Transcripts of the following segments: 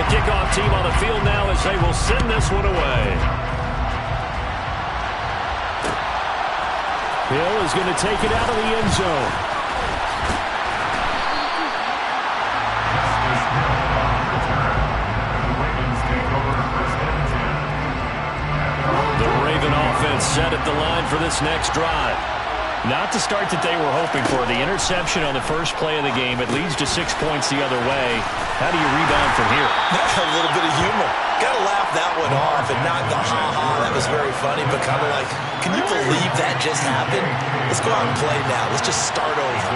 kickoff team on the field now as they will send this one away. Hill is going to take it out of the end zone. The Raven offense set at the line for this next drive. Not the start that they were hoping for. The interception on the first play of the game. It leads to 6 points the other way. How do you rebound from here? A little bit of humor. Got to laugh that one off and not the ha-ha. That was very funny, but kind of like, can you believe that just happened? Let's go out and play now. Let's just start over.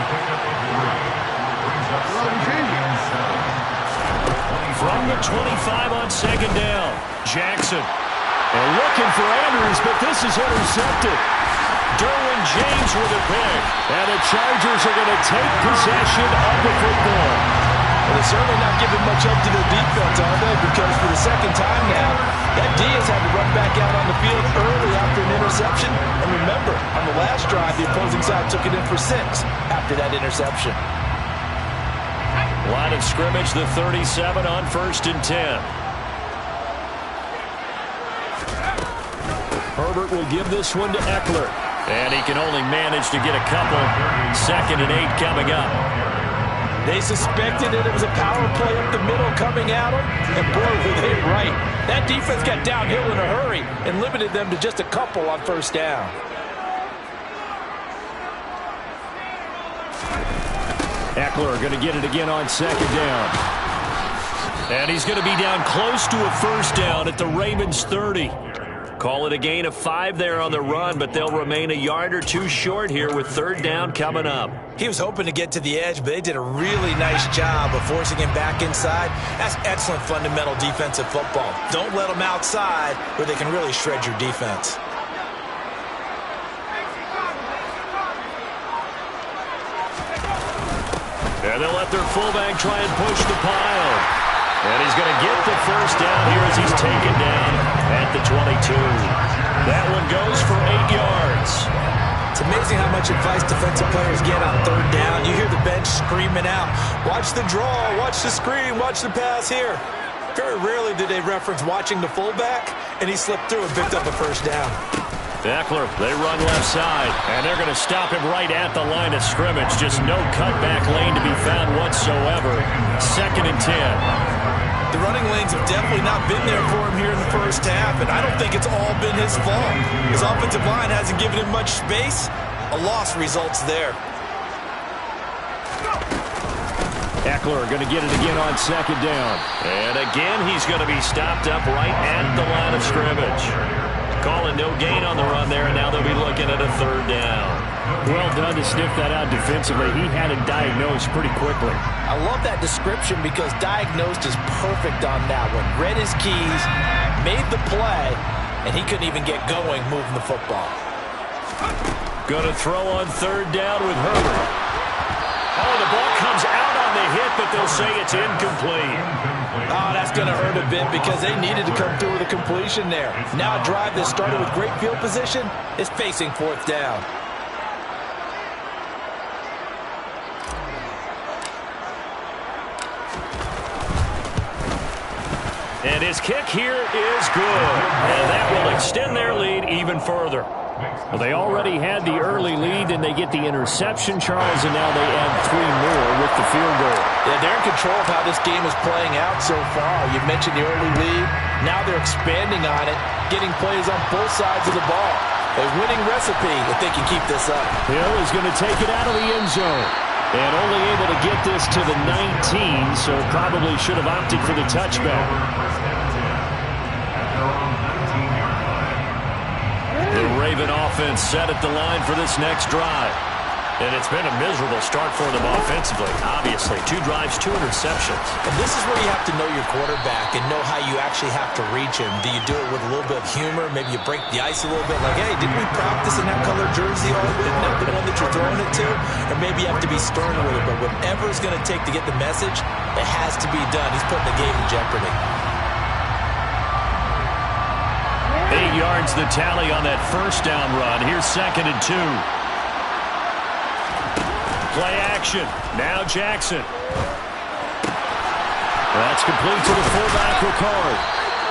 From the 25 on second down, Jackson. And looking for Andrews, but this is intercepted. Derwin James with a pick. And the Chargers are going to take possession of the football. Well, they're certainly not giving much up to their defense, are they? Because for the second time now, that D has had to run back out on the field early after an interception. And remember, on the last drive, the opposing side took it in for 6 after that interception. Line of scrimmage, the 37 on 1st and 10. Herbert will give this one to Eckler. And he can only manage to get a couple. 2nd and 8 coming up. They suspected it was a power play up the middle coming at them. And boy, were they right. That defense got downhill in a hurry and limited them to just a couple on 1st down. Eckler going to get it again on 2nd down. And he's going to be down close to a 1st down at the Ravens 30. Call it a gain of 5 there on the run, but they'll remain a yard or 2 short here with 3rd down coming up. He was hoping to get to the edge, but they did a really nice job of forcing him back inside. That's excellent fundamental defensive football. Don't let them outside where they can really shred your defense. And they'll let their fullback try and push the pile. And he's going to get the 1st down here as he's taken down at the 22. That one goes for 8 yards. It's amazing how much advice defensive players get on 3rd down. You hear the bench screaming out, watch the draw, watch the screen, watch the pass here. Very rarely do they reference watching the fullback, and he slipped through and picked up a 1st down. Eckler, they run left side, and they're going to stop him right at the line of scrimmage. Just no cutback lane to be found whatsoever. 2nd and 10. The running lanes have definitely not been there for him here in the 1st half, and I don't think it's all been his fault. His offensive line hasn't given him much space. A loss results there. Eckler going to get it again on 2nd down. And again, he's going to be stopped up right at the line of scrimmage. Calling no gain on the run there, and now they'll be looking at a 3rd down. Well done to sniff that out defensively. He had it diagnosed pretty quickly. I love that description because diagnosed is perfect on that one. Read his keys, made the play, and he couldn't even get going moving the football. Going to throw on 3rd down with Herbert. Oh, the ball comes out on the hit, but they'll say it's incomplete. Oh, that's going to hurt a bit because they needed to come through with a completion there. Now a drive that started with great field position is facing 4th down. And his kick here is good. And that will extend their lead even further. Well, they already had the early lead, and they get the interception, Charles, and now they add 3 more with the field goal. Yeah, they're in control of how this game is playing out so far. You mentioned the early lead. Now they're expanding on it, getting plays on both sides of the ball. A winning recipe if they can keep this up. Hill is going to take it out of the end zone. And only able to get this to the 19, so probably should have opted for the touchback. The Raven offense set at the line for this next drive. And it's been a miserable start for them offensively. Obviously, 2 drives, 2 interceptions. And this is where you have to know your quarterback and know how you actually have to reach him. Do you do it with a little bit of humor? Maybe you break the ice a little bit like, hey, didn't we practice in that color jersey all week? Not the one that you're throwing it to? Or maybe you have to be stern with it. But whatever it's going to take to get the message, it has to be done. He's putting the game in jeopardy. 8 yards the tally on that 1st down run. Here's 2nd and 2. Play action. Now Jackson. That's complete to the fullback, Ricard.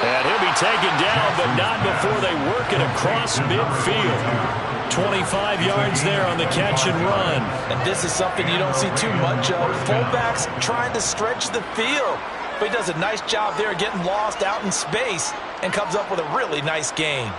And he'll be taken down, but not before they work it across midfield. 25 yards there on the catch and run. And this is something you don't see too much of. Fullbacks trying to stretch the field. But he does a nice job there getting lost out in space and comes up with a really nice gain.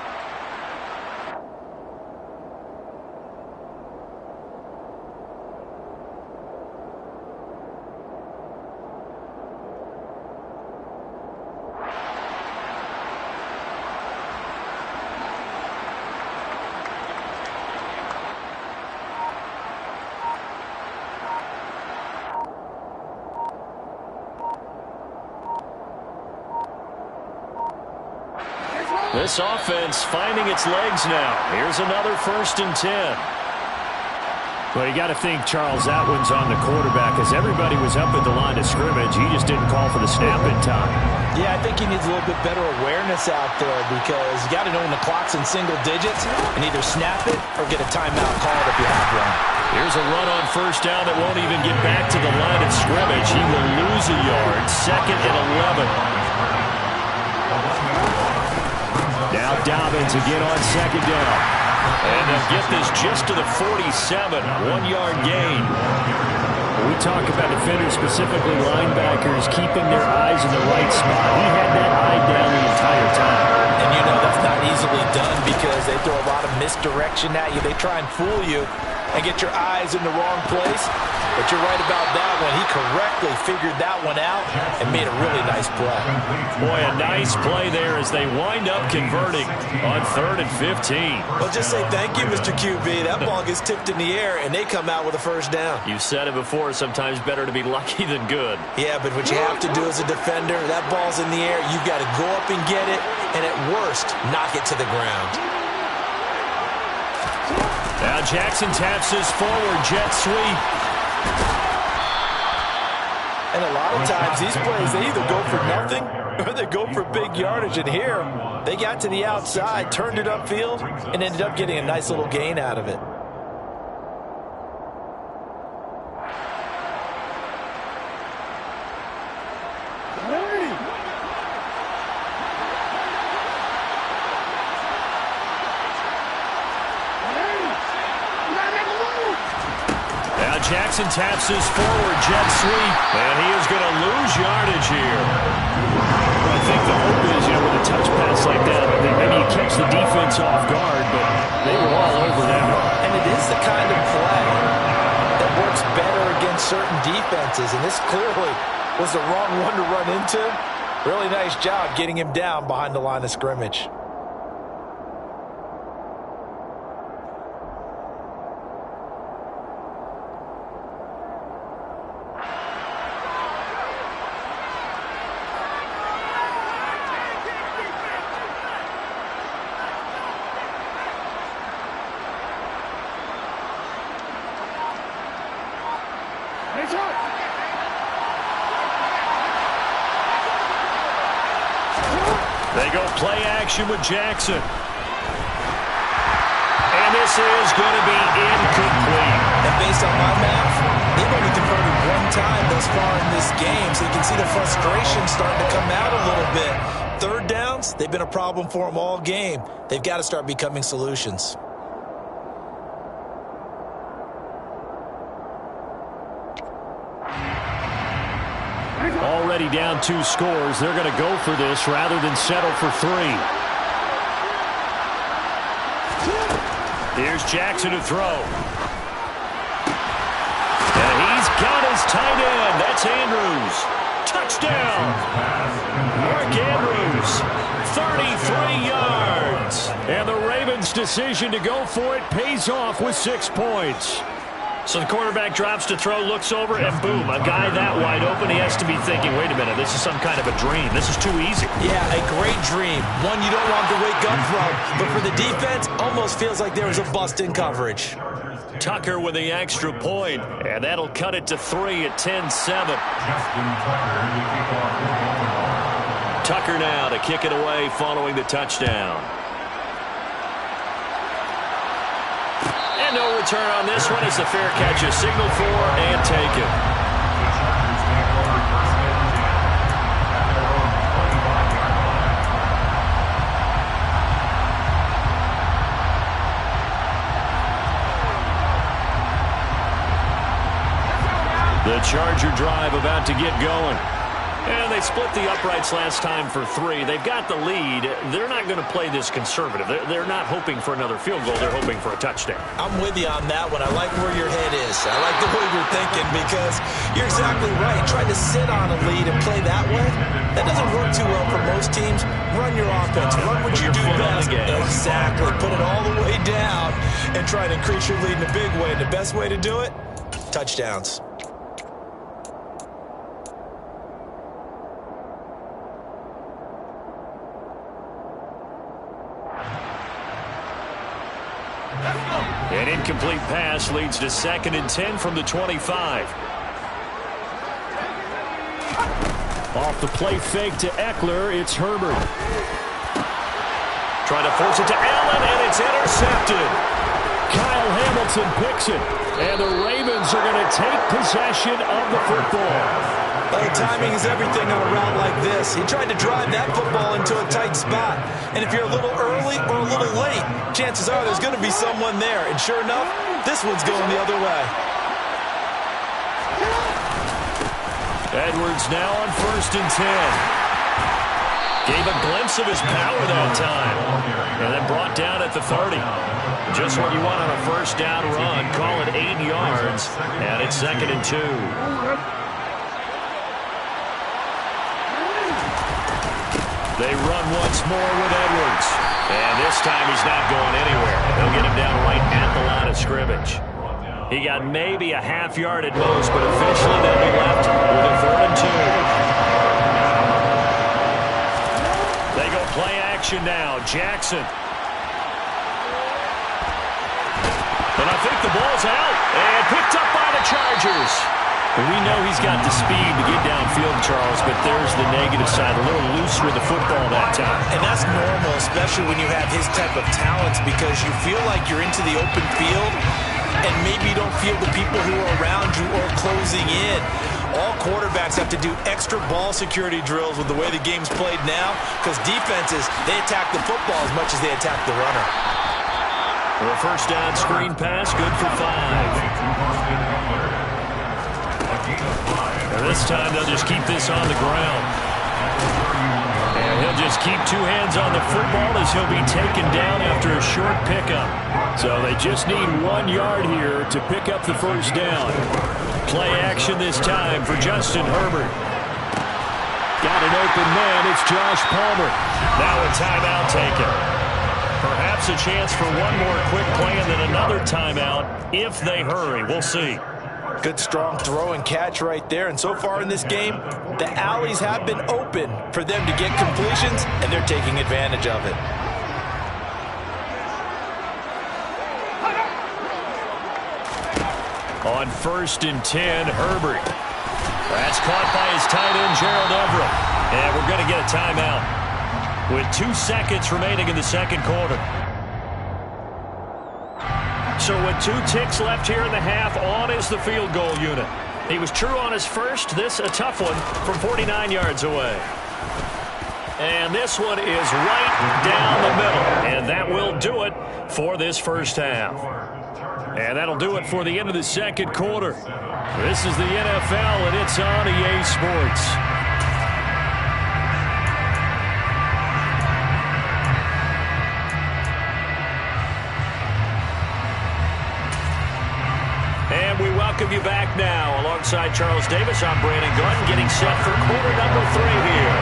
This offense finding its legs now. Here's another 1st and 10. Well, you got to think, Charles, that one's on the quarterback as everybody was up at the line of scrimmage. He just didn't call for the snap in time. Yeah, I think he needs a little bit better awareness out there because you got to know when the clock's in single digits and either snap it or get a timeout called if you have one. Here's a run on 1st down that won't even get back to the line of scrimmage. He will lose a yard. 2nd and 11. Now Dobbins again on 2nd down. And they'll get this just to the 47, 1-yard gain. We talk about defenders, specifically linebackers, keeping their eyes in the right spot. He had that eye down the entire time. And you know that's not easily done because they throw a lot of misdirection at you. They try and fool you and get your eyes in the wrong place. But you're right about that one. He correctly figured that one out and made a really nice play. Boy, a nice play there as they wind up converting on 3rd and 15. Well, just say thank you, Mr. QB. That ball gets tipped in the air, and they come out with a 1st down. You've said it before, sometimes better to be lucky than good. Yeah, but what you have to do as a defender, that ball's in the air, you've got to go up and get it, and at worst, knock it to the ground. Now Jackson taps his forward jet sweep. And a lot of times these plays, they either go for nothing or they go for big yardage. And here, they got to the outside, turned it upfield, and ended up getting a nice little gain out of it. Jackson taps his forward jet sweep, and he is going to lose yardage here. I think the hope is, with a touch pass like that, maybe you catch the defense off guard, but they were all over them. And it is the kind of play that works better against certain defenses, and this clearly was the wrong one to run into. Really nice job getting him down behind the line of scrimmage. They go play action with Jackson. And this is going to be incomplete. And based on my math, they've only converted one time thus far in this game, so you can see the frustration starting to come out a little bit. 3rd downs, they've been a problem for them all game. They've got to start becoming solutions. Already down 2 scores. They're going to go for this rather than settle for 3. Here's Jackson to throw. And he's got his tight end. That's Andrews. Touchdown. Mark Andrews, 33 yards. And the Ravens' decision to go for it pays off with 6 points. So the quarterback drops to throw, looks over, and boom, a guy that wide open, he has to be thinking, wait a minute, this is some kind of a dream. This is too easy. Yeah, a great dream. One you don't want to wake up from. But for the defense, almost feels like there was a bust in coverage. Tucker with the extra point, and that'll cut it to 3 at 10-7. Tucker now to kick it away following the touchdown. No return on this one as the fair catch is signaled for and taken. Charger drive about to get going. And they split the uprights last time for 3. They've got the lead. They're not going to play this conservative. They're not hoping for another field goal. They're hoping for a touchdown. I'm with you on that one. I like where your head is. I like the way you're thinking because you're exactly right. Trying to sit on a lead and play that way, that doesn't work too well for most teams. Run your offense. Run what you do best. Exactly. Put it all the way down and try to increase your lead in a big way. And the best way to do it, touchdowns. An incomplete pass leads to 2nd and 10 from the 25. Off the play fake to Eckler, it's Herbert. Trying to force it to Allen, and it's intercepted. Kyle Hamilton picks it, and the Ravens are going to take possession of the football. Well, timing is everything on a route like this. He tried to drive that football into a tight spot. And if you're a little early or a little late, chances are there's going to be someone there. And sure enough, this one's going the other way. Edwards now on 1st and 10. Gave a glimpse of his power that time. And then brought down at the 30. Just what you want on a first down run. Call it 8 yards. And it's 2nd and 2. They run once more with Edwards. And this time he's not going anywhere. They'll get him down right at the line of scrimmage. He got maybe a half yard at most, but officially they'll be left with a 3rd and 2. They go play action now. Jackson. And I think the ball's out. And picked up by the Chargers. We know he's got the speed to get downfield, Charles, but there's the negative side. A little loose with the football that time. And that's normal, especially when you have his type of talents, because you feel like you're into the open field and maybe you don't feel the people who are around you or closing in. All quarterbacks have to do extra ball security drills with the way the game's played now, because defenses, they attack the football as much as they attack the runner. A first down screen pass, good for 5. And this time they'll just keep this on the ground. And he'll just keep 2 hands on the football as he'll be taken down after a short pickup. So they just need 1 yard here to pick up the first down. Play action this time for Justin Herbert. Got an open man. It's Josh Palmer. Now a timeout taken. Perhaps a chance for one more quick play and then another timeout if they hurry. We'll see. Good, strong throw and catch right there. And so far in this game, the alleys have been open for them to get completions, and they're taking advantage of it. On 1st and 10, Herbert. That's caught by his tight end, Gerald Everett. And we're going to get a timeout with 2 seconds remaining in the 2nd quarter. So with 2 ticks left here in the half, on is the field goal unit. He was true on his first. This a tough one from 49 yards away. And this one is right down the middle. And that will do it for this first half. And that'll do it for the end of the 2nd quarter. This is the NFL, and it's on EA Sports. And we welcome you back now. Alongside Charles Davis, I'm Brandon Gordon, getting set for quarter number 3 here.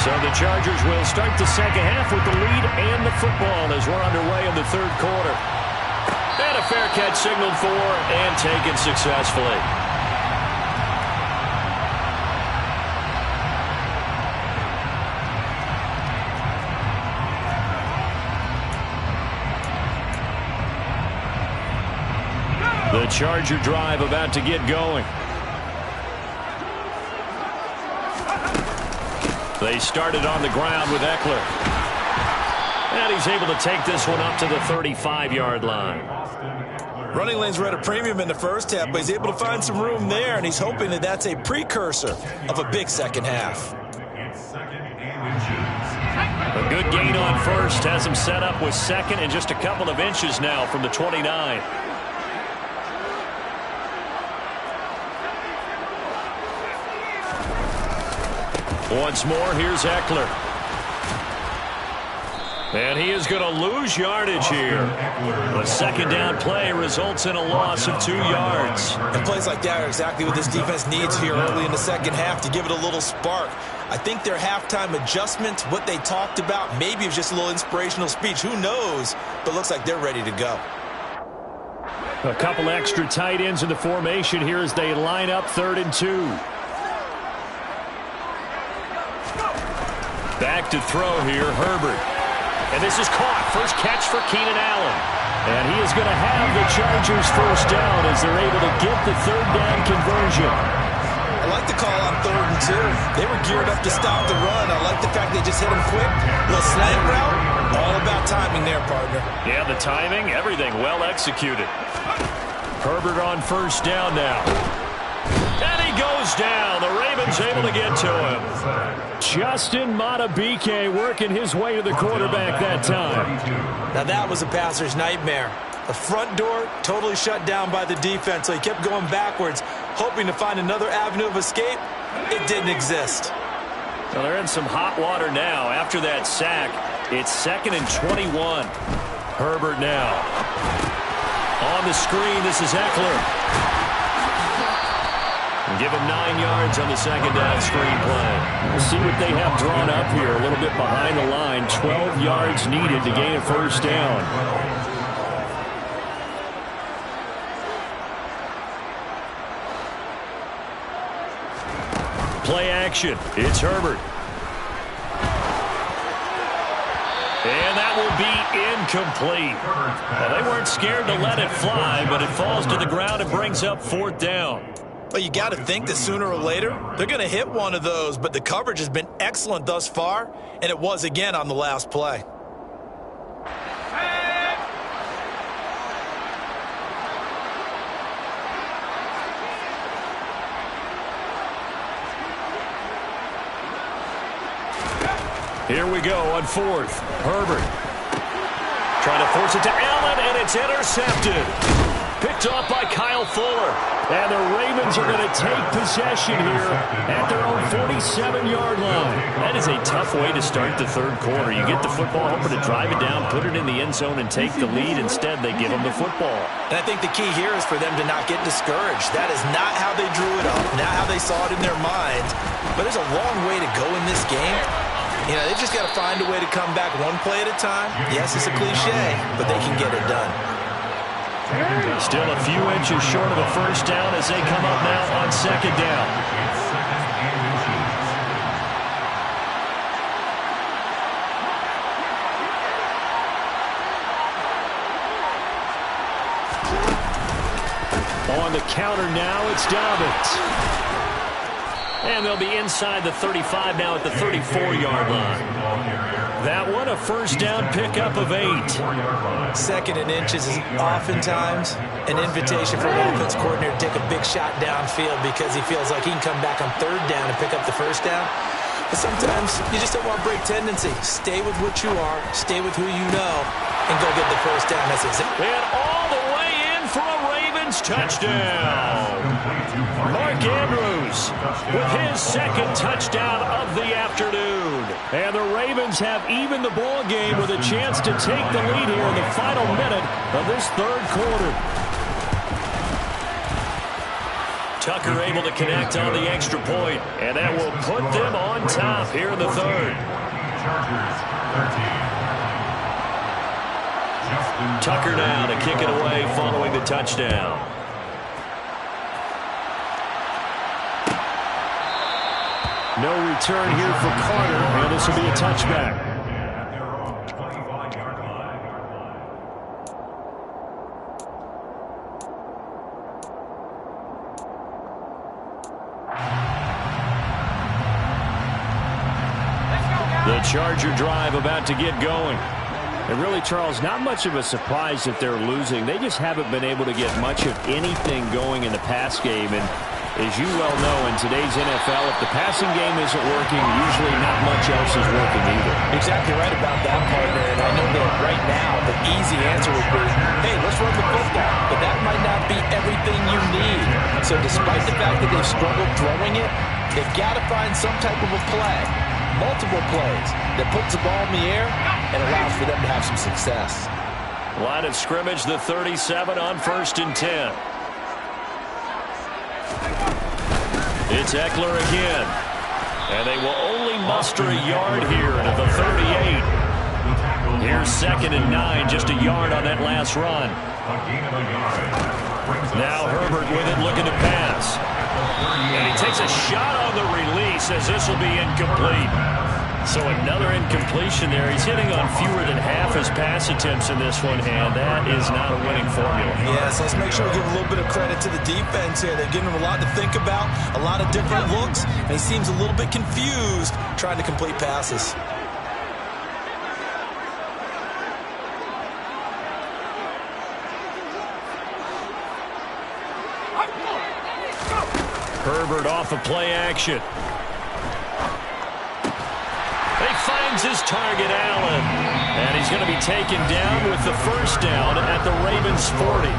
So the Chargers will start the 2nd half with the lead and the football as we're underway in the 3rd quarter. And a fair catch signaled for and taken successfully. The Charger drive about to get going. They started on the ground with Eckler. And he's able to take this one up to the 35-yard line. Running lanes were at a premium in the first half, but he's able to find some room there, and he's hoping that that's a precursor of a big 2nd half. A good gain on first has him set up with 2nd and just a couple of inches now from the 29. Once more, here's Eckler. And he is going to lose yardage here. The second down play results in a loss of 2 yards. And plays like that are exactly what this defense needs here early in the second half to give it a little spark. I think their halftime adjustments, what they talked about, maybe it was just a little inspirational speech. Who knows? But looks like they're ready to go. A couple extra tight ends in the formation here as they line up 3rd and 2. Back to throw here, Herbert. And this is caught. First catch for Keenan Allen. And he is going to have the Chargers first down as they're able to get the 3rd down conversion. I like the call on 3rd and 2. They were geared up to stop the run. I like the fact they just hit him quick. Little slant route. All about timing there, partner. Yeah, the timing, everything well executed. Herbert on first down now. And he goes down. The Ravens able to get to him. Justin Madubuike working his way to the quarterback that time. Now that was a passer's nightmare. The front door totally shut down by the defense, so he kept going backwards, hoping to find another avenue of escape. It didn't exist. Well, they're in some hot water now. After that sack, it's 2nd and 21. Herbert now. On the screen, this is Eckler. Give him 9 yards on the second down screen play. We'll see what they have drawn up here. A little bit behind the line. 12 yards needed to gain a first down. Play action. It's Herbert. And that will be incomplete. Well, they weren't scared to let it fly, but it falls to the ground and brings up 4th down. Well, you got to think that sooner or later, they're going to hit one of those, but the coverage has been excellent thus far, and it was again on the last play. Here we go on 4th. Herbert trying to force it to Allen, and it's intercepted. Picked off by Kyle Fuller. And the Ravens are going to take possession here at their own 47-yard line. That is a tough way to start the 3rd quarter. You get the football, hoping to drive it down, put it in the end zone, and take the lead. Instead, they give them the football. And I think the key here is for them to not get discouraged. That is not how they drew it up, not how they saw it in their minds. But there's a long way to go in this game. You know, they've just got to find a way to come back one play at a time. Yes, it's a cliche, but they can get it done. Still a few inches short of a first down as they come up now on 2nd down. On the counter now, it's Dobbins. And they'll be inside the 35 now at the 34-yard line. That one, a first down pickup of 8. 2nd and inches is oftentimes an invitation for an offense coordinator to take a big shot downfield because he feels like he can come back on 3rd down and pick up the first down. But sometimes you just don't want break tendency. Stay with what you are, stay with who you know, and go get the first down. That's exactly. And all the way in for a Ravens touchdown. Mark Andrews with his 2nd touchdown of the afternoon. And the Ravens have evened the ball game with a chance to take the lead here in the final minute of this 3rd quarter. Tucker able to connect on the extra point, and that will put them on top here in the 3rd. Tucker now to kick it away following the touchdown. No return here for Carter, and this will be a touchback. The Charger drive about to get going. And really, Charles, not much of a surprise that they're losing. They just haven't been able to get much of anything going in the pass game. And As you well know, in today's NFL, if the passing game isn't working, usually not much else is working either. Exactly right about that, partner. And I know that right now the easy answer would be, hey, let's run the football. But that might not be everything you need. So despite the fact that they've struggled throwing it, they've got to find some type of a play, multiple plays, that puts the ball in the air and allows for them to have some success. Line of scrimmage, the 37 on 1st and 10. It's Eckler again. And they will only muster a yard here to the 38. Here's 2nd and 9, just a yard on that last run. Now Herbert with it, looking to pass. And he takes a shot on the release as this will be incomplete. So another incompletion there. He's hitting on fewer than half his pass attempts in this one, and that is not a winning formula. Yes, let's make sure we give a little bit of credit to the defense here. They've given him a lot to think about, a lot of different looks, and he seems a little bit confused trying to complete passes. Herbert off of play action. He finds his target, Allen. And he's going to be taken down with the first down at the Ravens 40.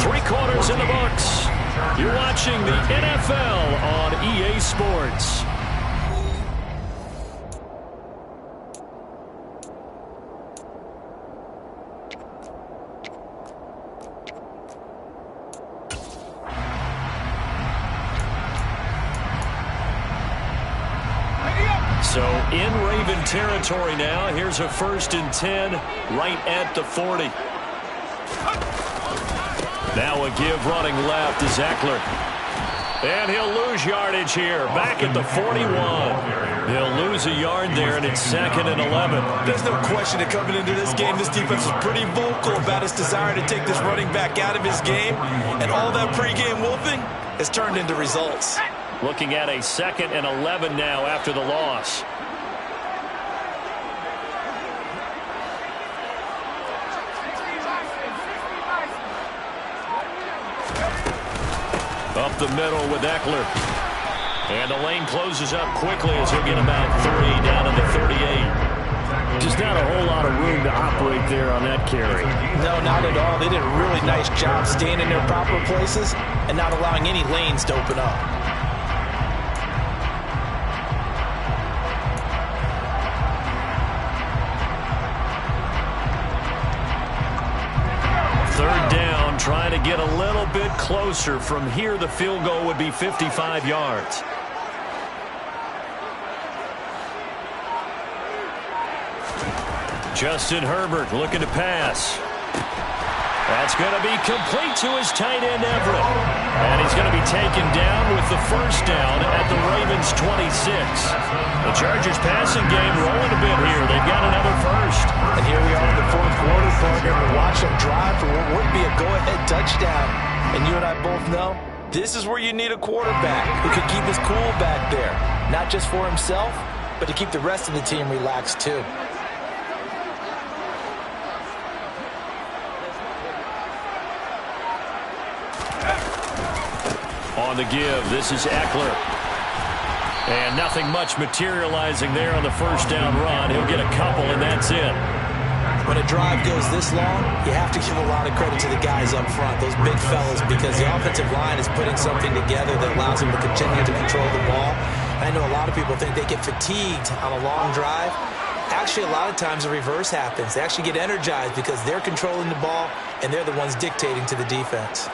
3 quarters in the books. You're watching the NFL on EA Sports. So in Raven territory now. Here's a 1st and 10 right at the 40. Now a give running left is Eckler. And he'll lose yardage here. Back at the 41. He'll lose a yard there, and it's 2nd and 11. There's no question that coming into this game, this defense was pretty vocal about its desire to take this running back out of his game. And all that pregame wolfing has turned into results. Looking at a 2nd and 11 now after the loss. Up the middle with Eckler. And the lane closes up quickly as he'll get about 3 down to the 38. Just not a whole lot of room to operate there on that carry. No, not at all. They did a really nice job staying in their proper places and not allowing any lanes to open up. Trying to get a little bit closer. From here, the field goal would be 55 yards. Justin Herbert looking to pass. That's going to be complete to his tight end, Everett. And he's going to be taken down with the first down at the Ravens 26. The Chargers passing game rolling a bit here. They've got another first. And here we are in the 4th quarter, partner. We watch them drive for what would be a go-ahead touchdown. And you and I both know this is where you need a quarterback who can keep his cool back there. Not just for himself, but to keep the rest of the team relaxed too. On the give, this is Eckler. And nothing much materializing there on the first down run. He'll get a couple, and that's it. When a drive goes this long, you have to give a lot of credit to the guys up front, those big fellas, because the offensive line is putting something together that allows them to continue to control the ball. I know a lot of people think they get fatigued on a long drive. Actually, a lot of times the reverse happens. They actually get energized because they're controlling the ball, and they're the ones dictating to the defense.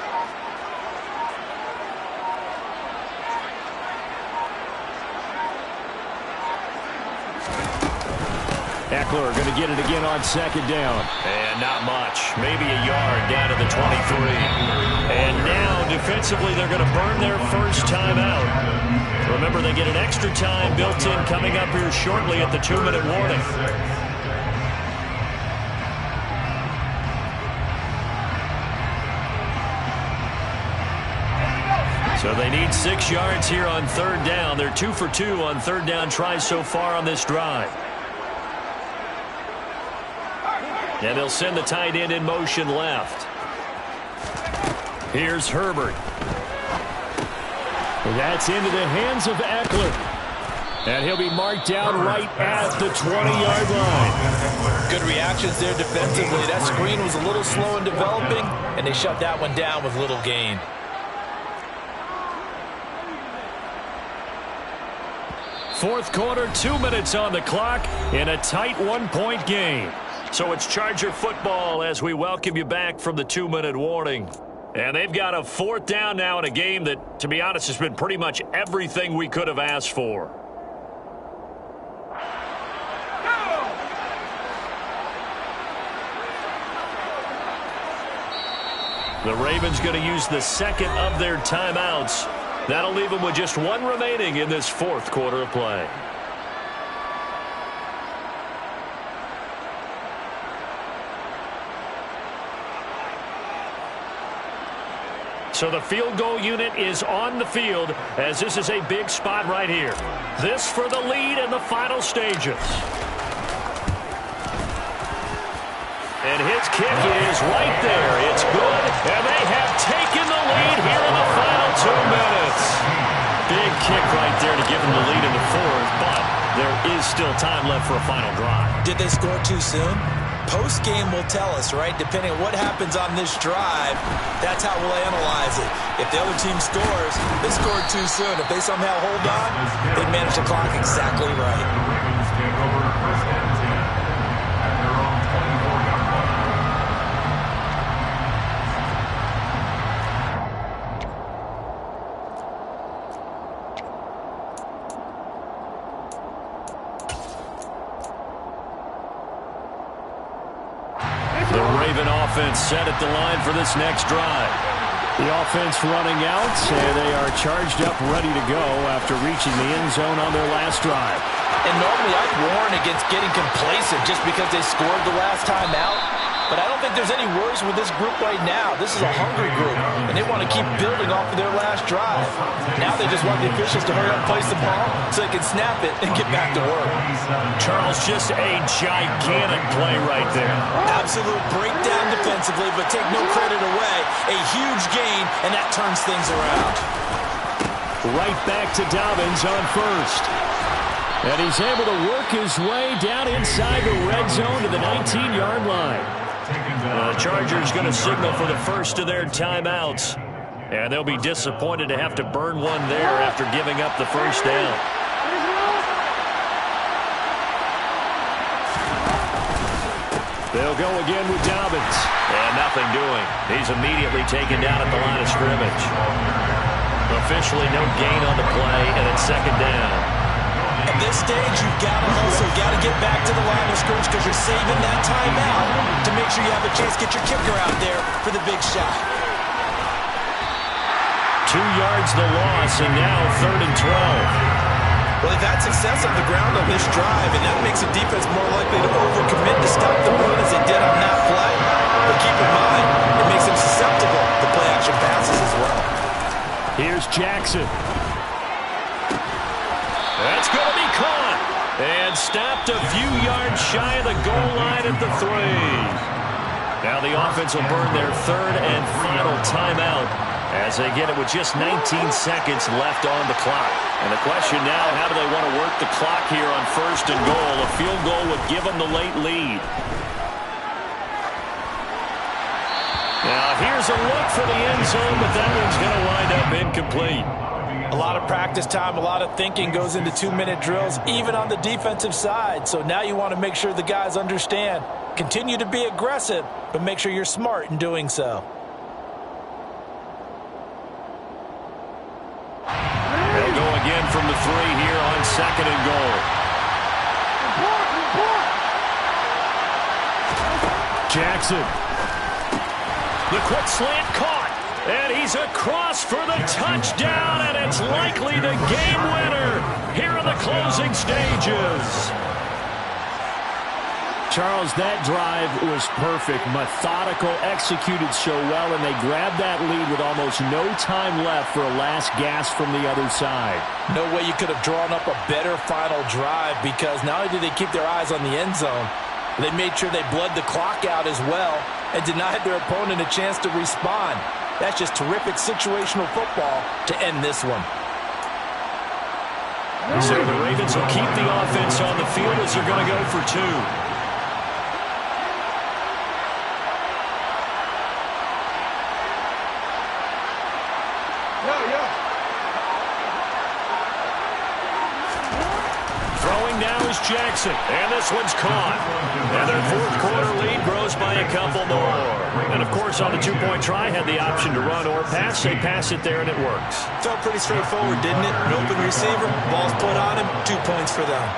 Eckler going to get it again on 2nd down. And not much. Maybe a yard down to the 23. And now, defensively, they're going to burn their first time out. Remember, they get an extra time built in coming up here shortly at the 2-minute warning. So they need 6 yards here on 3rd down. They're 2 for 2 on 3rd down tries so far on this drive. And they'll send the tight end in motion left. Here's Herbert. That's into the hands of Eckler. And he'll be marked down right at the 20-yard line. Good reactions there defensively. That screen was a little slow in developing, and they shut that one down with little gain. Fourth quarter, 2 minutes on the clock in a tight one-point game. So it's Charger football as we welcome you back from the 2-minute warning. And they've got a fourth down now in a game that, to be honest, has been pretty much everything we could have asked for. The Ravens going to use the second of their timeouts. That'll leave them with just one remaining in this fourth quarter of play. So the field goal unit is on the field as this is a big spot right here. This for the lead in the final stages. And his kick is right there. It's good, and they have taken the lead here in the final 2 minutes. Big kick right there to give them the lead in the fourth, but there is still time left for a final drive. Did they score too soon? Post-game will tell us, right? Depending on what happens on this drive, that's how we'll analyze it. If the other team scores, they scored too soon. If they somehow hold on, they manage the clock exactly right. Offense set at the line for this next drive. The offense running out, and they are charged up, ready to go after reaching the end zone on their last drive. And normally I'd warn against getting complacent just because they scored the last time out. But I don't think there's any worries with this group right now. This is a hungry group, and they want to keep building off of their last drive. Now they just want the officials to hurry up and place the ball so they can snap it and get back to work. Charles, just a gigantic play right there. Absolute breakdown defensively, but take no credit away. A huge gain, and that turns things around. Right back to Dobbins on first. And he's able to work his way down inside the red zone to the 19-yard line. The Chargers going to signal for the first of their timeouts. And they'll be disappointed to have to burn one there after giving up the first down. They'll go again with Dobbins. And nothing doing. He's immediately taken down at the line of scrimmage. Officially no gain on the play, and it's second down. At this stage, you've got to hustle. You've got to get back to the line of scrimmage because you're saving that timeout to make sure you have a chance to get your kicker out there for the big shot. 2 yards the loss, and now 3rd and 12. Well, they've had success on the ground on this drive, and that makes the defense more likely to overcommit to stop the run as they did on that play. But keep in mind, it makes them susceptible to play-action passes as well. Here's Jackson. That's going to be caught and stopped a few yards shy of the goal line at the 3. Now the offense will burn their 3rd and final timeout as they get it with just 19 seconds left on the clock. And the question now, how do they want to work the clock here on 1st and goal? A field goal would give them the late lead. Now here's a look for the end zone, but that one's going to wind up incomplete. A lot of practice time, a lot of thinking goes into 2-minute drills, even on the defensive side. So now you want to make sure the guys understand. Continue to be aggressive, but make sure you're smart in doing so. They'll go again from the 3 here on 2nd and goal. Jackson. The quick slant caught. And he's across for the touchdown, and it's likely the game winner here in the closing stages. Charles, that drive was perfect, methodical, executed so well, and they grabbed that lead with almost no time left for a last gasp from the other side. No way you could have drawn up a better final drive because not only did they keep their eyes on the end zone, they made sure they bled the clock out as well and denied their opponent a chance to respond. That's just terrific situational football to end this one. So the Ravens will keep the offense on the field as they're going to go for 2. Throwing now is Jackson, and this one's caught. And their fourth quarter lead grows by a couple more. And, of course, on the two-point try, had the option to run or pass. They pass it there, and it works. Felt pretty straightforward, didn't it? An open receiver, ball's put on him, 2 points for them.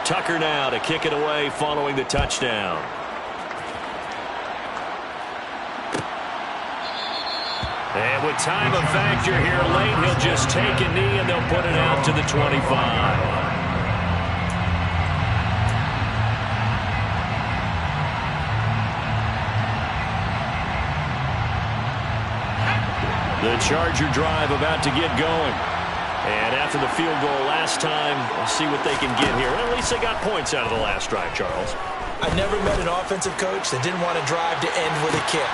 Tucker now to kick it away following the touchdown. And with time a factor here late, he'll just take a knee, and they'll put it out to the 25. The Charger drive about to get going. And after the field goal last time, we'll see what they can get here. Well, at least they got points out of the last drive, Charles. I never met an offensive coach that didn't want to drive to end with a kick.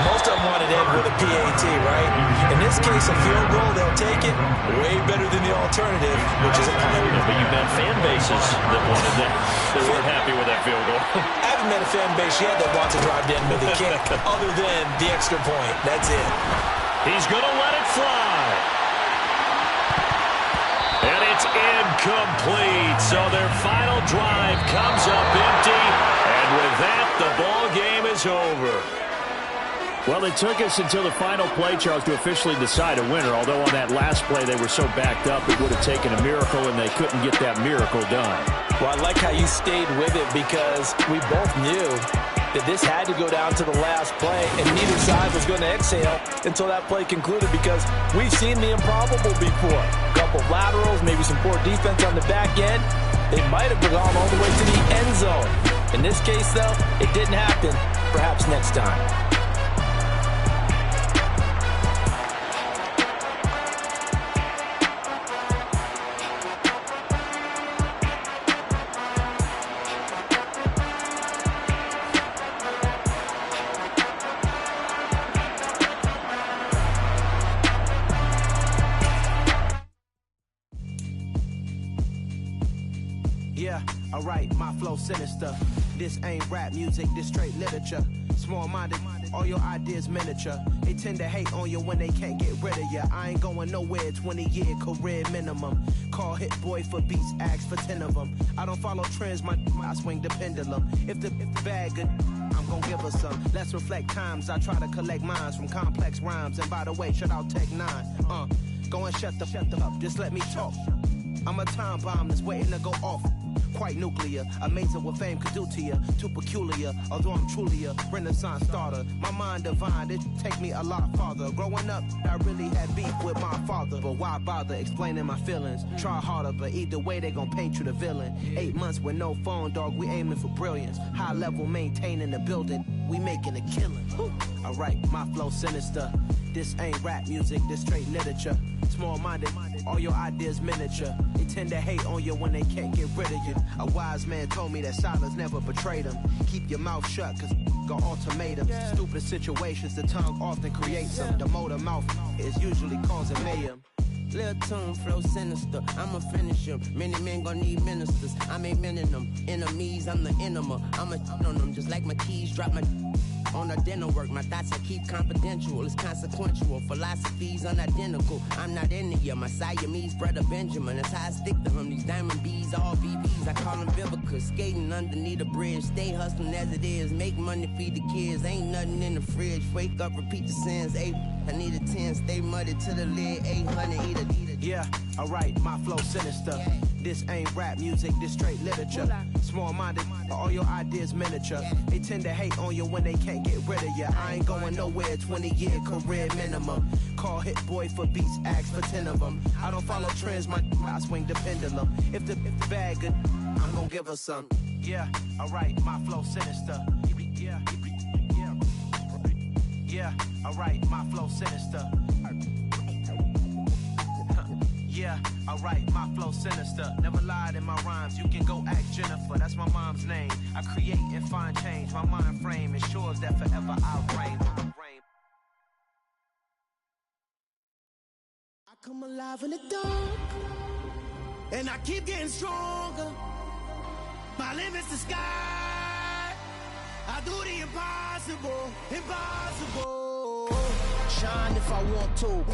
Most of them wanted to end with a PAT, right? In this case, a field goal, they'll take it. Way better than the alternative, which is a punt. But you've had fan bases that wanted that. They weren't happy with that field goal. I haven't met a fan base yet that wants to drive to end with a kick, other than the extra point. That's it. He's going to let it fly. And it's incomplete. So their final drive comes up empty. And with that, the ball game is over. Well, it took us until the final play, Charles, to officially decide a winner. Although on that last play they were so backed up, it would have taken a miracle, and they couldn't get that miracle done. Well, I like how you stayed with it because we both knew that this had to go down to the last play, and neither side was going to exhale until that play concluded because we've seen the improbable before. A couple of laterals, maybe some poor defense on the back end. They might have gone all the way to the end zone. In this case, though, it didn't happen. Perhaps next time. Alright, my flow sinister. This ain't rap music, this straight literature. Small-minded, all your ideas miniature. They tend to hate on you when they can't get rid of you. I ain't going nowhere, 20-year career minimum. Call Hit Boy for beats, ask for 10 of them. I don't follow trends, I swing the pendulum. If the bag good, I'm gonna give her some. Let's reflect times, I try to collect minds from complex rhymes. And by the way, shout out Tech 9. Go and shut the up, just let me talk. I'm a time bomb that's waiting to go off. Quite nuclear, amazing what fame could do to you. Too peculiar, although I'm truly a renaissance starter. My mind divine, it take me a lot farther. Growing up, I really had beef with my father. But why bother explaining my feelings? Try harder, but either way they gon' paint you the villain. 8 months with no phone, dog, we aiming for brilliance. High level maintaining the building, we making a killing. Alright, my flow sinister. This ain't rap music, this straight literature. Small-minded, all your ideas miniature. They tend to hate on you when they can't get rid of you. A wise man told me that silence never betrayed him. Keep your mouth shut, cause got ultimatums. Stupid situations, the tongue often creates them. The motor mouth is usually causing mayhem. Lil' tune, flow sinister, I'ma finish him. Many men gon' need ministers, I ain't mending them. Enemies, I'm the enema, I'ma on them. Just like my keys, drop my on a dinner work. My thoughts I keep confidential, it's consequential. Philosophies unidentical, I'm not into ya. My Siamese brother Benjamin, that's how I stick to him. These diamond bees, all BBs, I call them Vivica. Skating underneath a bridge, stay hustling as it is. Make money, feed the kids, ain't nothing in the fridge. Wake up, repeat the sins, I need a 10, stay muddy to the lid, 800, eat a. Yeah, alright, my flow sinister. This ain't rap music, this straight literature. Small-minded, all your ideas miniature. They tend to hate on you when they can't get rid of you. I ain't going nowhere, 20-year career minimum. Call Hit Boy for beats, ask for 10 of them. I don't follow trends, I swing the pendulum. If the bag good, I'm gonna give her some. Yeah, alright, my flow sinister. Yeah, alright, my flow sinister. Yeah, alright, my flow sinister. Never lied in my rhymes, you can go ask Jennifer. That's my mom's name. I create and find change. My mind frame ensures that forever I'll reign. I come alive in the dark. and I keep getting stronger. My limit's the sky. I do the impossible, impossible. Shine if I want to.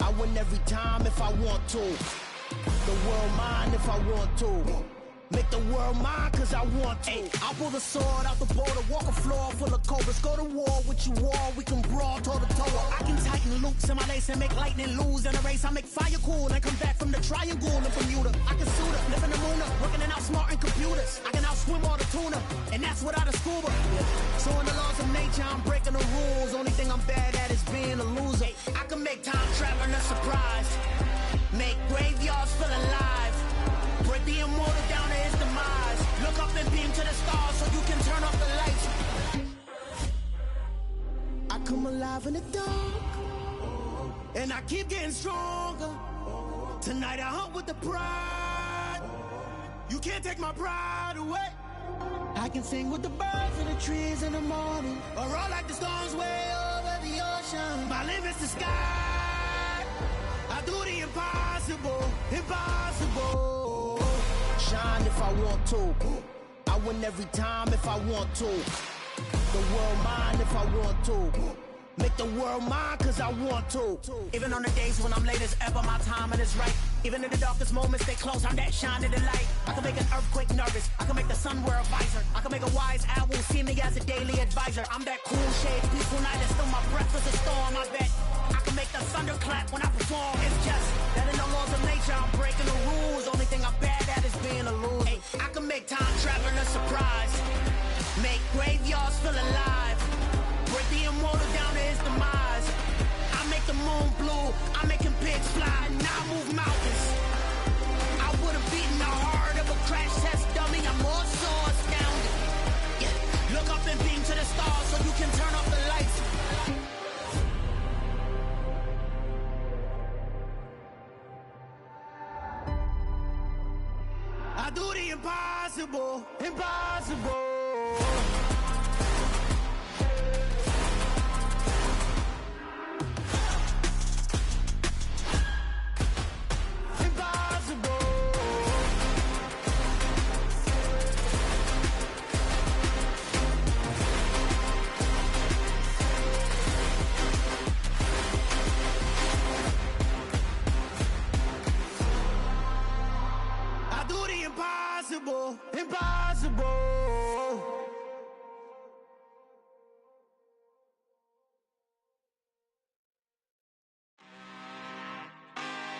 I win every time if I want to. The world mine if I want to. Make the world mine cause I want to. Ay, I pull the sword out the border, walk a floor full of cobras. Go to war with you all, we can brawl toe to toe. I can tighten loops in my lace and make lightning lose in a race. I make fire cool and come back from the triangle in Bermuda. I can suit up, live in the moon up, working and outsmarting computers. I can outswim all the tuna, and that's without a scuba. So in the laws of nature, I'm breaking the rules. Only thing I'm bad at is being a loser. I can make time traveling a surprise, make graveyards feel alive. Break the immortal down to his demise. Look up and beam to the stars so you can turn off the lights. I come alive in the dark, and I keep getting stronger. Tonight I hunt with the pride. You can't take my pride away. I can sing with the birds and the trees in the morning, or roll like the storms way over the ocean. My limit's the sky. I do the impossible, impossible. Shine if I want to. I win every time if I want to. The world mine if I want to. Make the world mine cause I want to. Even on the days when I'm late as ever, my timing is right. Even in the darkest moments, they close, I'm that shine in the light. I can make an earthquake nervous, I can make the sun wear a visor. I can make a wise owl see me as a daily advisor. I'm that cool shade, peaceful night, and still my breath is a storm, I bet. I can make the thunder clap when I perform. It's just that in the laws of nature, I'm breaking the rules. Only thing I'm bad at is being a loser. Ay, I can make time traveling a surprise, make graveyards feel alive. Break the immortal down to his demise. I make the moon blue, I'm making pigs fly, and I move mountains. I would've beaten the heart of a crash test dummy. I'm more so astounded. Yeah. Look up and beam to the stars so you can turn off the lights. I do the impossible, impossible. Impossible, impossible.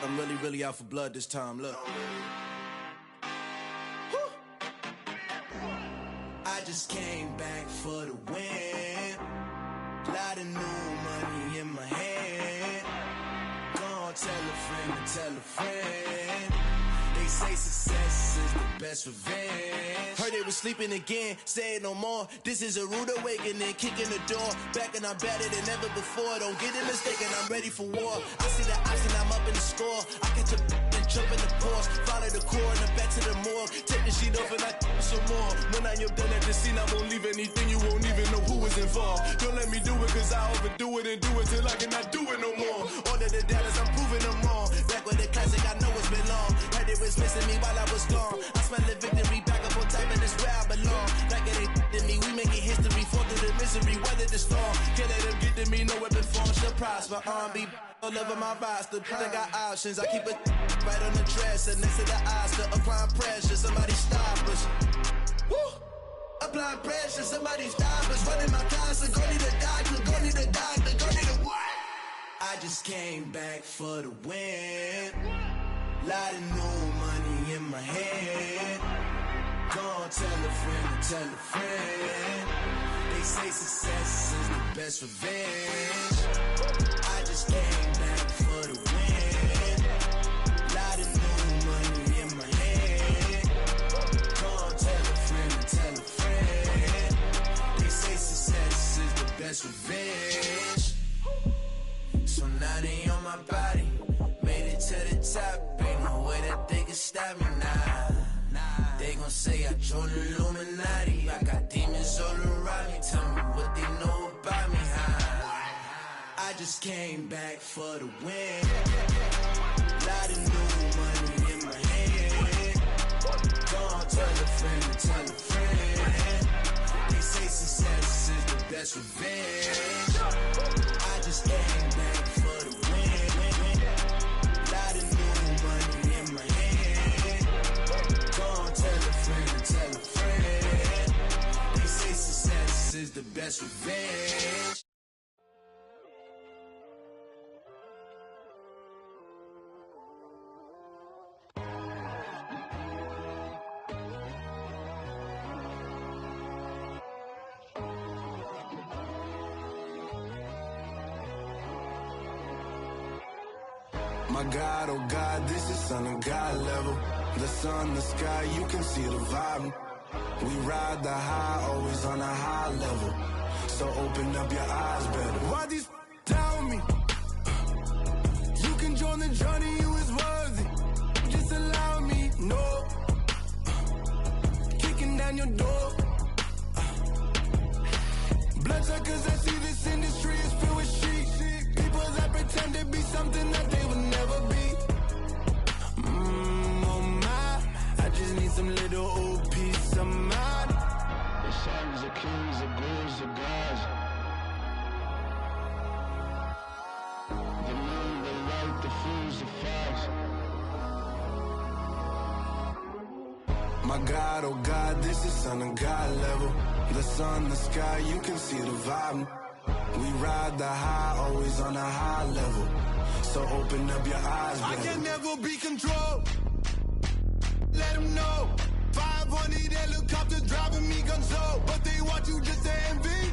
I'm really out for blood this time, look. Woo. I just came back for the win. Lot of new money in my hand. Gonna tell a friend to tell a friend. They say success is the best revenge. Heard they was sleeping again, say it no more. This is a rude awakening, kicking the door. Back and I'm better than ever before. Don't get it mistaken, I'm ready for war. I see the option, I'm up in the score. I catch a and jump in the course. Follow the core and then back to the morgue. Take the sheet off and I some more. When I am done at the scene, I won't leave anything. You won't even know who was involved. Don't let me do it cause I overdo it and do it till I cannot do it no more. All of the doubters, I'm proving them wrong. Back with the classic, I know it's been long. Heard it was missing me while I was gone. I smell the victory back up on time and it's where I belong. Like it ain't to me, we making history. Fall through the misery, weather the storm. Can't let them get to me, no weapon form shall prosper. R&B all over my roster. I got options, I keep it right on the dresser. Next to the Oscar, applying pressure, somebody stop us. Woo! Applying pressure, somebody stop us. Running my closet, go need a doctor, go need a doctor, go need a what? I just came back for the win. Lot of new money in my hand. Gonna tell a friend to tell a friend. They say success is the best revenge. I just came back for the win. Lot of new money in my hand. Gonna tell a friend to tell a friend. They say success is the best revenge. So now they on my body. Made it to the top. Ain't no way that they can stop me now. They gon' say I joined the Illuminati. I got demons all around me. Tell me what they know about me, huh? I just came back for the win. Lot of new money in my hand. friend, tell a friend. They say success is the best revenge. I just came back for the win. Lot of new money in my hand. Go on, tell a friend, tell a friend. They say success is the best revenge. My God, oh God, this is son of God level. The sun, the sky, you can see the vibe. We ride the high, always on a high level. So open up your eyes better. Why these tell me? You can join the journey, you is worthy. Just allow me, no. Kicking down your door. Bloodsuckers, I see this industry is filled with sheep. People that pretend to be something that they will never be. Oh my, I just need some little old peace of mind. The sons of kings, the gurus, the gods. The moon, the light, the fools, the facts. My God, oh God, this is son of God level. The sun, the sky, you can see the vibe. We ride the high, always on a high level. So open up your eyes, baby. I can never be controlled. Let them know. 500 helicopters driving me gonzo. But they want you just to envy.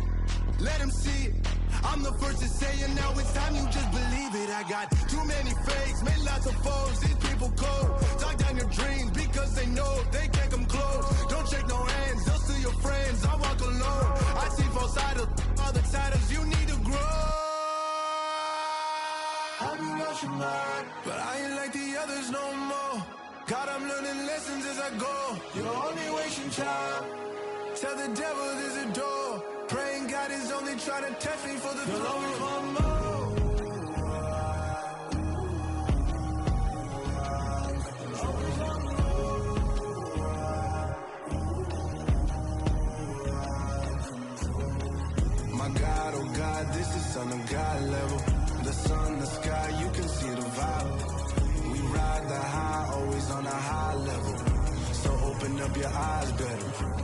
Let them see it. I'm the first to say it, now it's time you just believe it. I got too many fakes, made lots of foes. These people cold. Talk down your dreams because they know they can't come close. Don't shake no hands, they'll steal your friends. I walk alone. I see false idols, other titles, you need to grow. I've been lost your mind, but I ain't like the others no more. God, I'm learning lessons as I go. You're only wasting time. Tell the devil there's a door. Praying God is only trying to test me for the throne. You'll always want more. My God, oh God, this is son of God level. The sun, the sky, you can see the vibe. We ride the high, always on a high level. So open up your eyes better.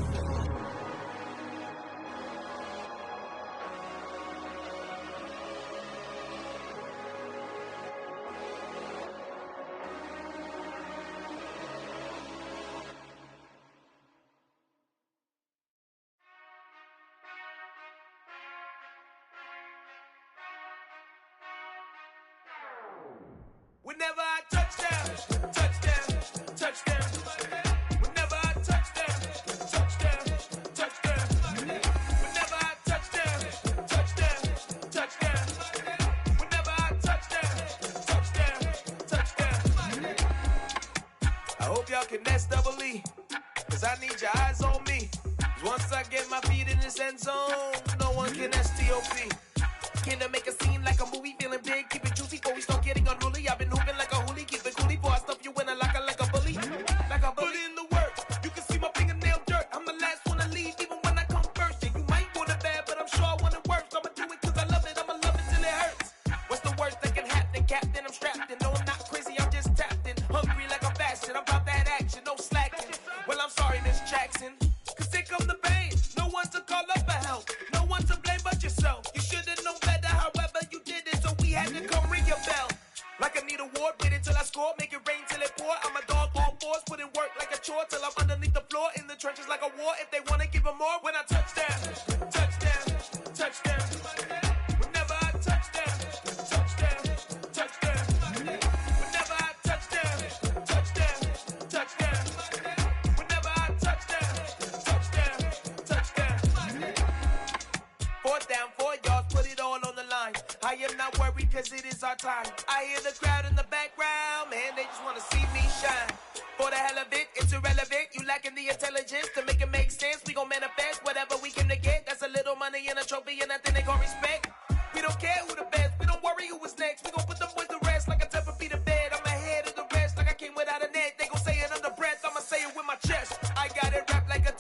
Whenever I touchdown, touchdown, touchdown. Whenever I touchdown, touchdown, touchdown. Whenever I touchdown, touchdown, touchdown. Whenever I touchdown, touchdown. I hope y'all can double E, cause I need your eyes on me. Once I get my feet in this end zone, no one can STOP. Can to make a scene like a movie, feeling big, keep it juicy before we start getting unruly. I've been hooping like a hoolie, keep it coolie before I stuff you in a locker like a bully. Like a bully. Put in the work, you can see my fingernail dirt. I'm the last one to leave, even when I come first. Yeah, you might want it bad, but I'm sure I want it worse. I'ma do it cause I love it, I'ma love it till it hurts. What's the worst that can happen, Captain? I'm strapped in, no I'm not crazy, I'm just tapped in. Hungry like I'm fasting, I'm about that action, no slacking. Well, I'm sorry, Miss Jackson, cause here come the pain. No one to call up for help, no one to blame but yourself. You should've known better, however you did it, so we had to come ring your bell. Like I need a ward, wait until I score, make it rain till it pour. I'm a dog on fours, put in work like a chore till I'm underneath the floor, in the trenches like a war. If they wanna give them more, when I touchdown, touchdown, touchdown. Whenever I touchdown, touchdown, touchdown. Whenever I touchdown, touchdown, touchdown. Whenever I touchdown, touchdown, touchdown. Fourth down, 4 yards, put it all on the line. I am not worried cause it is our time. I hear the crowd in the background, man, they just wanna see me shine. For the hell of it, it's irrelevant. You lacking the intelligence to make it make sense. We gon' manifest whatever we can to get. That's a little money and a trophy and nothing they gon' respect. We don't care who the best, we don't worry who was next. We gon' put them boys to rest like a temper feet of bed. I'm ahead of the rest like I came without a net. They gon' say it under breath, I'ma say it with my chest. I got it wrapped like a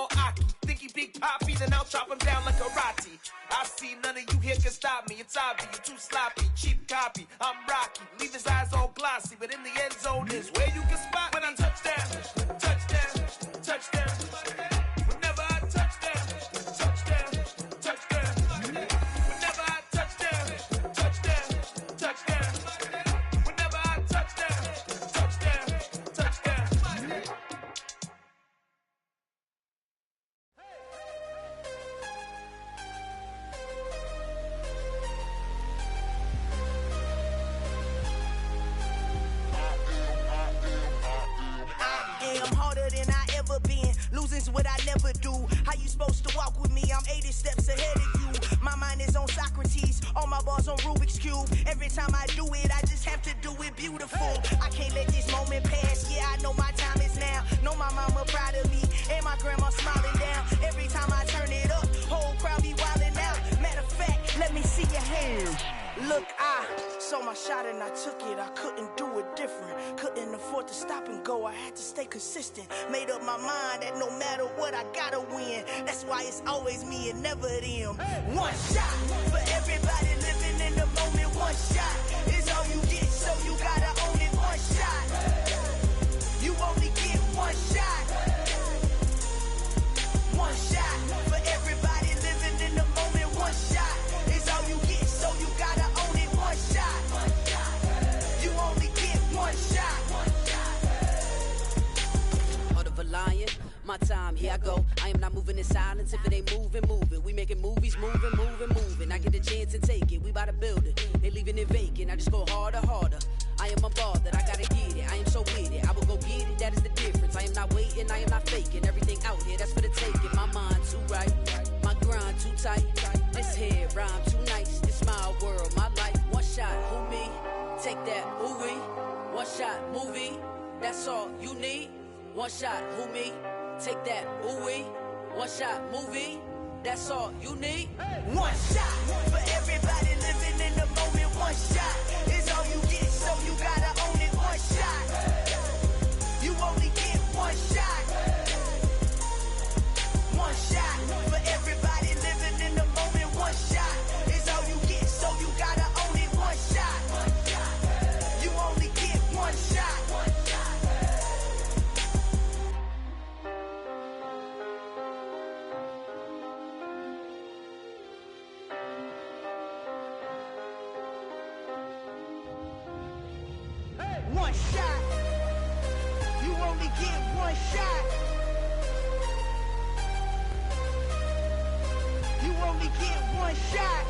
all Aki. Think he Big Poppy, then I'll chop him down like karate. I see none of you here can stop me. It's obvious, you're too sloppy, cheap copy. I'm Rocky, leave his eyes all glossy, but in the end zone is where you can spot when I touchdown, touchdown, touchdown. Whenever I touchdown, touchdown, touchdown. Whenever I touchdown, touchdown, touchdown. Whenever I touchdown, touchdown, touchdown. I am harder than I ever been. Losing's what I never do. How you supposed to walk with me? I'm 80 steps ahead of you. My mind is on Socrates. All my bars on Rubik's Cube. Every time I do it, I just have to do it beautiful. I can't let this moment pass. Yeah, I know my time is now. Know my mama proud of me. And my grandma smiling down. Every time I turn it up, whole crowd be wildin' out. Matter of fact, let me see your hands. Look, I saw my shot and I took it. I couldn't do it different. Couldn't afford to stop and go. I had to stay consistent. Made up my mind that no matter what, I gotta win. That's why it's always me and never them. One shot for everybody living in the moment. One shot is all you get, so you gotta own it. One shot. You only get one shot. One shot for everybody living in the moment. One shot is all you get, so you gotta own it. One shot. You only get one shot. Heart of a lion, my time, here I go. I am not moving in silence. If it ain't moving, moving. We making movies, moving, moving, moving. I get a chance to take it. We bout to build it. They leaving it vacant. I just go harder, harder. I am a ball that I gotta get it. I am so with it. I will go get it. That is the difference. I am not waiting. I am not faking. Everything out here, that's for the taking. My mind too right. My grind too tight. This head rhyme too nice. This my world, my life. One shot, who me? Take that, who we? One shot, movie. That's all you need. One shot, who me? Take that, who we? One shot, movie. That's all you need. One shot for everybody living in the moment. One shot is all you get, so you gotta own it. One shot. You only get one shot. One shot for everybody living in the moment. One shot is all you get, so you gotta own it. One shot. You only get one shot. One shot. You only get one shot. You only get one shot.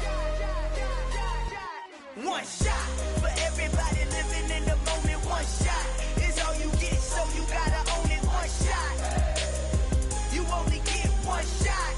One shot for everybody living in the moment. One shot is all you get, so you gotta own it. One shot. You only get one shot.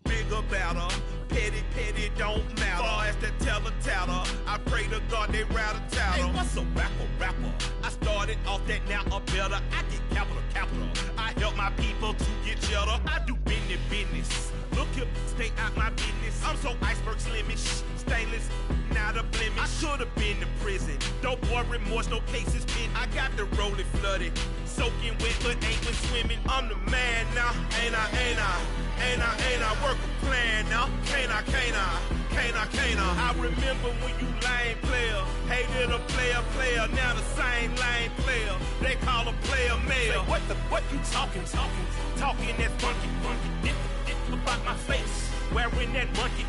Bigger, better, petty, don't matter. Far as the teller, I pray to God they rattle tattle. Hey, what's a rapper? I started off that, now I'm better. I get capital. I help my people to get cheddar. I do business. Look here, stay out my business. I'm so iceberg slimmish, stainless, not a blemish. I should've been in prison. Don't boy remorse, no cases pinned. I got the rolling flooded, soaking wet, but ain't been swimming. I'm the man now, ain't I work a plan now. Can't I? I remember when you lame player, hated a player, now the same lame player. They call a player mayor. Say, what you talking that funky, dip about my face, wearing that monkey,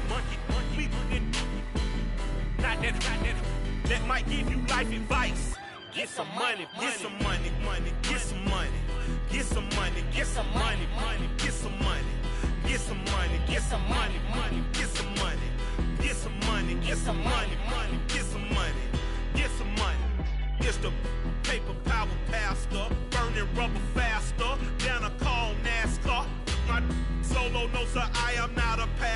we didn't, not that might give you life advice. Get some money, get some money, get some money, get some money, get some money, get some money. Get some money, get some money, get some money, get some money, get some money, get some money, get some money. It's the paper power pastor, burning rubber faster than a call NASCAR. My solo, no sir, I am not a pastor.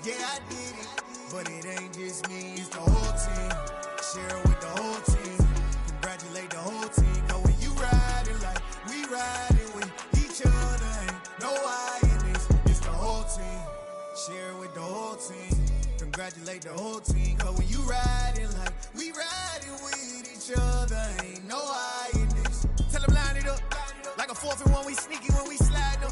Yeah, I did it. But it ain't just me, it's the whole team. Share it with the whole team. Congratulate the whole team. Cause when you riding like we riding with each other, ain't no I in this. It's the whole team. Share it with the whole team. Congratulate the whole team. Cause when you riding like we riding with each other, ain't no I in this. Tell them line it up. Like a 4th and 1, we sneaky when we slide them.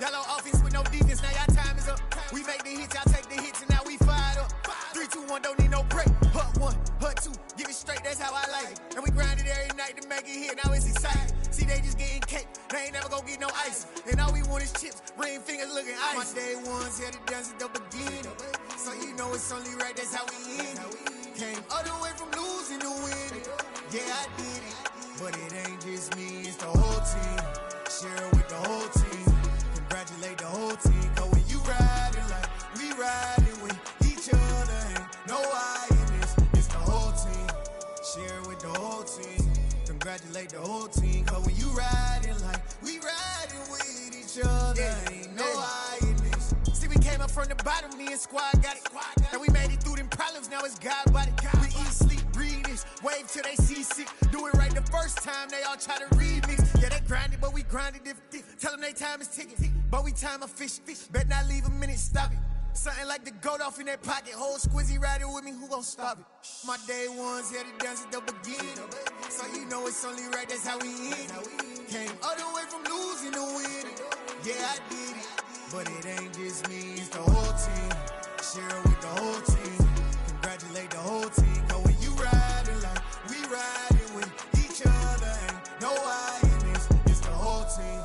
Yellow offense with no defense, now y'all time is up. We make the hits, y'all take the hits, and now we fired up. 3, 2, 1, don't need no break. Hut 1, hut 2, give it straight, that's how I like it. And we grind it every night to make it hit, now it's exciting. See, they just getting cake, they ain't never gonna get no ice. And all we want is chips, ring fingers looking ice. My day ones here to dance at the beginning. So you know it's only right, that's how we end it. Came all the way from losing to winning. Yeah, I did it. But it ain't just me, it's the whole team. Share it with the whole team. Congratulate the whole team. Cause when you riding like we riding with each other, ain't no I in this. It's the whole team. Share it with the whole team. Congratulate the whole team. Cause when you riding like we riding with each other, ain't no I in this. See, we came up from the bottom, me and squad got it. And we made it through them problems, now it's God body. We eat, sleep, breathe this, wave till they seasick. Do it right the first time, they all try to remix. Yeah, they grinded, but we grinded different. Tell them they time is ticking, but we time a fish. Bet not leave a minute, stop it. Something like the goat off in their pocket. Whole squizzy riding with me, who gon' stop it? My day ones here to dance at the beginning. So you know it's only right, that's how we end it. Came all the way from losing to winning. Yeah, I did it. But it ain't just me, it's the whole team. Share it with the whole team. Congratulate the whole team. Cause when you riding like we riding with each other, ain't no I in this. It's the whole team.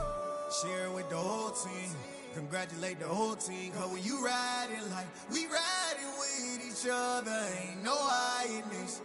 Share it with the whole team. Congratulate the whole team. Cause when you riding like we riding with each other, ain't no I in this.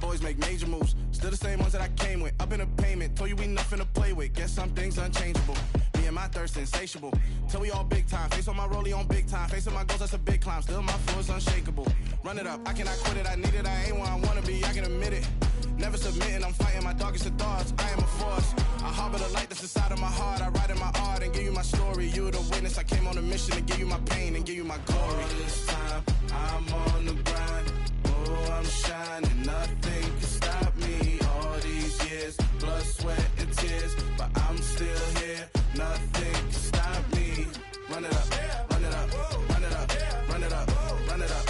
Boys make major moves, still the same ones that I came with. Up in a payment, told you we nothing to play with. Guess some things unchangeable. Me and my thirst insatiable. Till we all big time. Face on my rollie on big time. Facing my goals, that's a big climb. Still my flow is unshakable. Run it up, I cannot quit it. I need it, I ain't where I wanna be. I can admit it. Never submitting, I'm fighting my darkest of thoughts. I am a force. I harbor the light that's inside of my heart. I write in my art and give you my story. You the witness. I came on a mission to give you my pain and give you my glory. All this time, I'm on the grind. Oh, I'm shining. Nothing can stop me. All these years, blood, sweat, and tears. But I'm still here. Nothing can stop me. Run it up, run it up, run it up, run it up, run it up.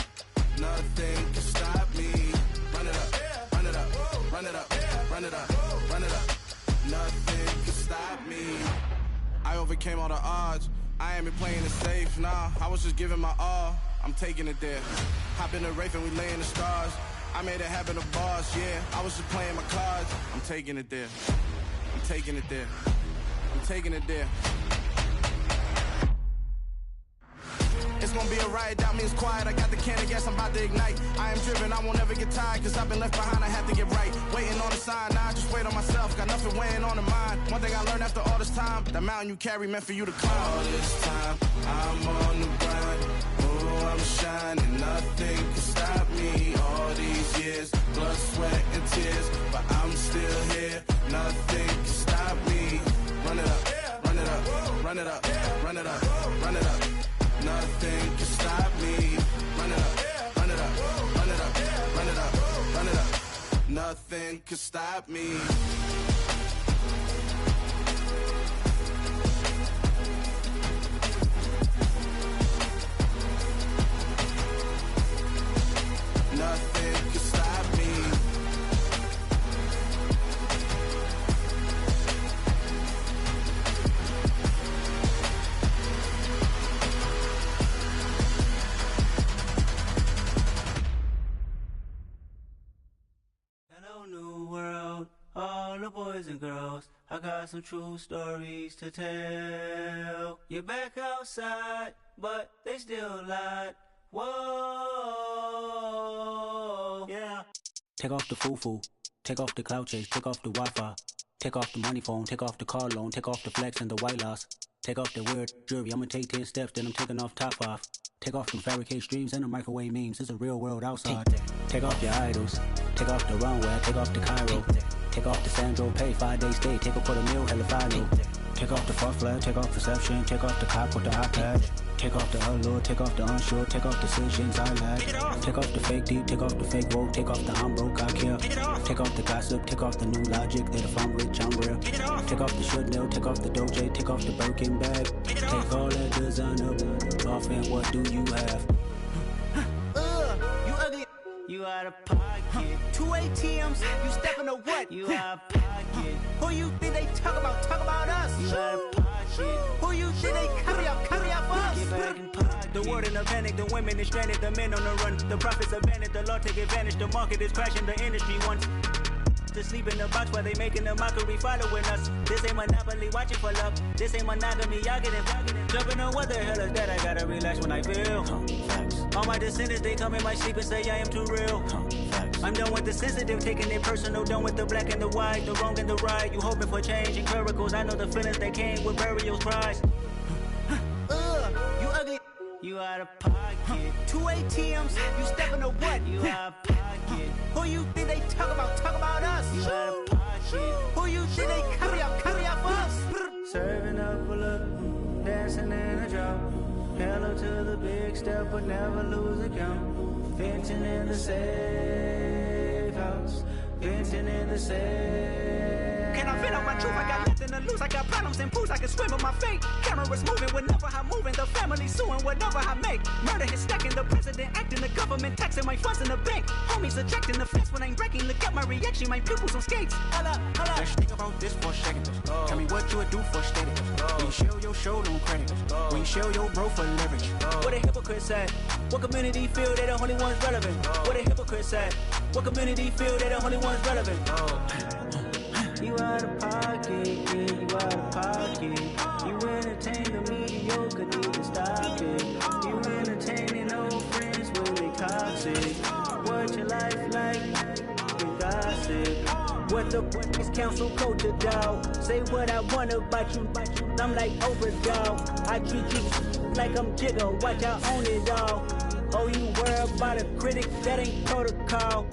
Nothing can stop me. Run it up, run it up, run it up, run it up, run it up. Nothing can stop me. I overcame all the odds. I ain't been playing it safe, nah. I was just giving my all. I'm taking it there. Hop in the Wraith and we lay in the stars. I made it happen to boss, yeah. I was just playing my cards. I'm taking it there. I'm taking it there. I'm taking it there. It's gonna be a riot, that means quiet. I got the can of gas, I'm about to ignite. I am driven, I won't ever get tired, cause I've been left behind, I have to get right. Waiting on the sign, now I just wait on myself. Got nothing weighing on the mind. One thing I learned after all this time, that mountain you carry meant for you to climb. All this time, I'm on the grind. Oh, I'm shining, nothing can stop me. All these years, blood, sweat, and tears. But I'm still here, nothing can stop me. Run it up, run it up, run it up, run it up, run it up. Nothing can stop me. Run it up, run it up, run it up, run it up, run it up. Nothing can stop me. Nothing can stop me. the boys and girls, I got some true stories to tell. You're back outside, but they still lied. Whoa, yeah. Take off the foo-foo, take off the cloud chase, take off the Wi-Fi, take off the money phone, take off the car loan, take off the flex and the white loss. Take off the weird jewelry, I'ma take 10 steps, then I'm taking off top 5. Take off them fabricated streams and the microwave memes, it's a real world outside. Take off your idols, take off the runway, take off the Cairo. Take off the Sandro pay, 5-day stay, take a $250,000, hella final. Take off the false flag, take off perception, take off the cop with the iPad. Take off the allure, take off the unsure, take off decisions I lack. Take off the fake deep, take off the fake woke, take off the I'm broke, I care. Take off the gossip, take off the new logic that if I'm rich, I'm real. Take off the should know, take off the Doje, take off the Birkin bag. Take all that designer off and what do you have? You ugly. You out of pocket. 2 ATMs, you stepping to what? You out of pocket. Who you think they talk about? Talk about us. You out of pocket. Who you think they carry up for us? Get back in pocket. The world in a panic, the women is stranded, the men on the run. The profits abandoned, the law take advantage. The market is crashing, the industry wants to sleep in the box while they making a mockery following us. This ain't Monopoly, watching for love. This ain't monogamy, y'all getting jumping on what the hell is that? I gotta relax when I feel. All my descendants, they come in my sleep and say I am too real. I'm done with the sensitive, taking it personal. Done with the black and the white, the wrong and the right. You hoping for change and miracles. I know the feelings that came with burials, cries. You ugly. You out of pocket. 2 ATMs, you stepping to what? You out of pocket. Who you think they talk about? Talk about us. You out of pocket. Who you think they carry up for us? Serving up a look, dancing in a drop. Hello to the big step, but never lose a count. Venting in the safe house. Venting in the safe. Can I vent out my truth? I got nothing to lose. I got problems and booze. I can swim with my fate. Cameras moving whenever I'm moving. The family suing whatever I make. Murder is stacking. The president acting. The government taxing my funds in the bank. Homies ejecting the fence when I'm breaking. Look at my reaction. My pupils on skates. Holla, holla. Let's think about this for a second. Tell me what you would do for steady. When you show your show, no credit. When you show your bro for leverage. What a hypocrite said. What community feel they the only ones relevant? What a hypocrite said. What community feel they the only ones relevant? You out of pocket, yeah, you out of pocket. You entertain the mediocre, need to stop it. You entertaining old friends when they toxic. What your life like? You gossip. What the is council culture, dog? Say what I want about you. I'm like Oprah, dog. I treat you like I'm Jigga. Watch I own it all. Oh, you worry about a critic? That ain't protocol.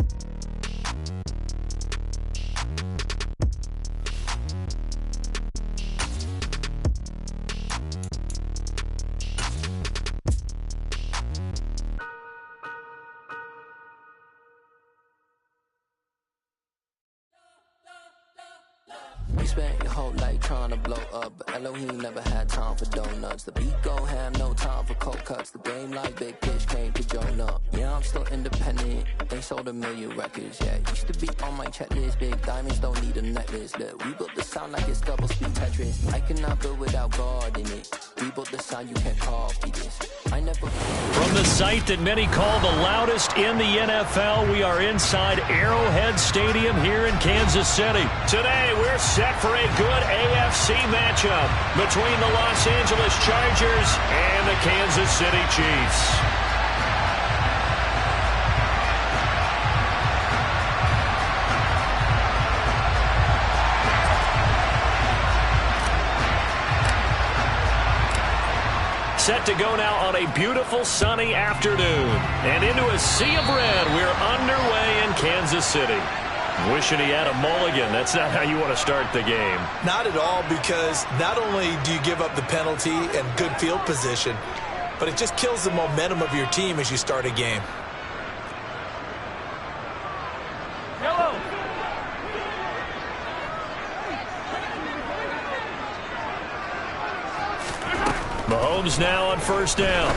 Spent your whole life trying to blow up, but Elohim never had time for donuts. The beat go ham, no time for cold cuts. The game like Big Fish came to join up. Yeah, I'm still independent. They sold 1 million records. Yeah, used to be on my checklist. Big diamonds don't need a necklace. Look, we built the sound like it's double speed Tetris. I cannot build without God in it. We built the sound, you can't copy this. I never. From the site that many call the loudest in the NFL, we are inside Arrowhead Stadium here in Kansas City. Today, we're set for a good AFC matchup between the Los Angeles Chargers and the Kansas City Chiefs. Set to go now on a beautiful sunny afternoon. And into a sea of red, we're underway in Kansas City. Wishing he had a mulligan. That's not how you want to start the game. Not at all, because not only do you give up the penalty and good field position, but it just kills the momentum of your team as you start a game. Mahomes now on first down.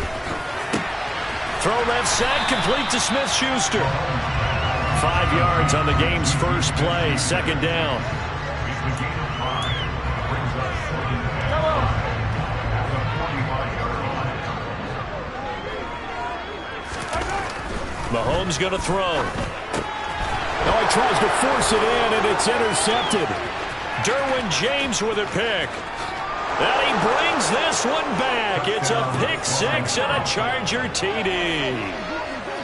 Throw left side, complete to Smith-Schuster. 5 yards on the game's first play, second down. Mahomes going to throw. Oh, he tries to force it in, and it's intercepted. Derwin James with a pick. And he brings this one back. It's a pick six and a Charger TD.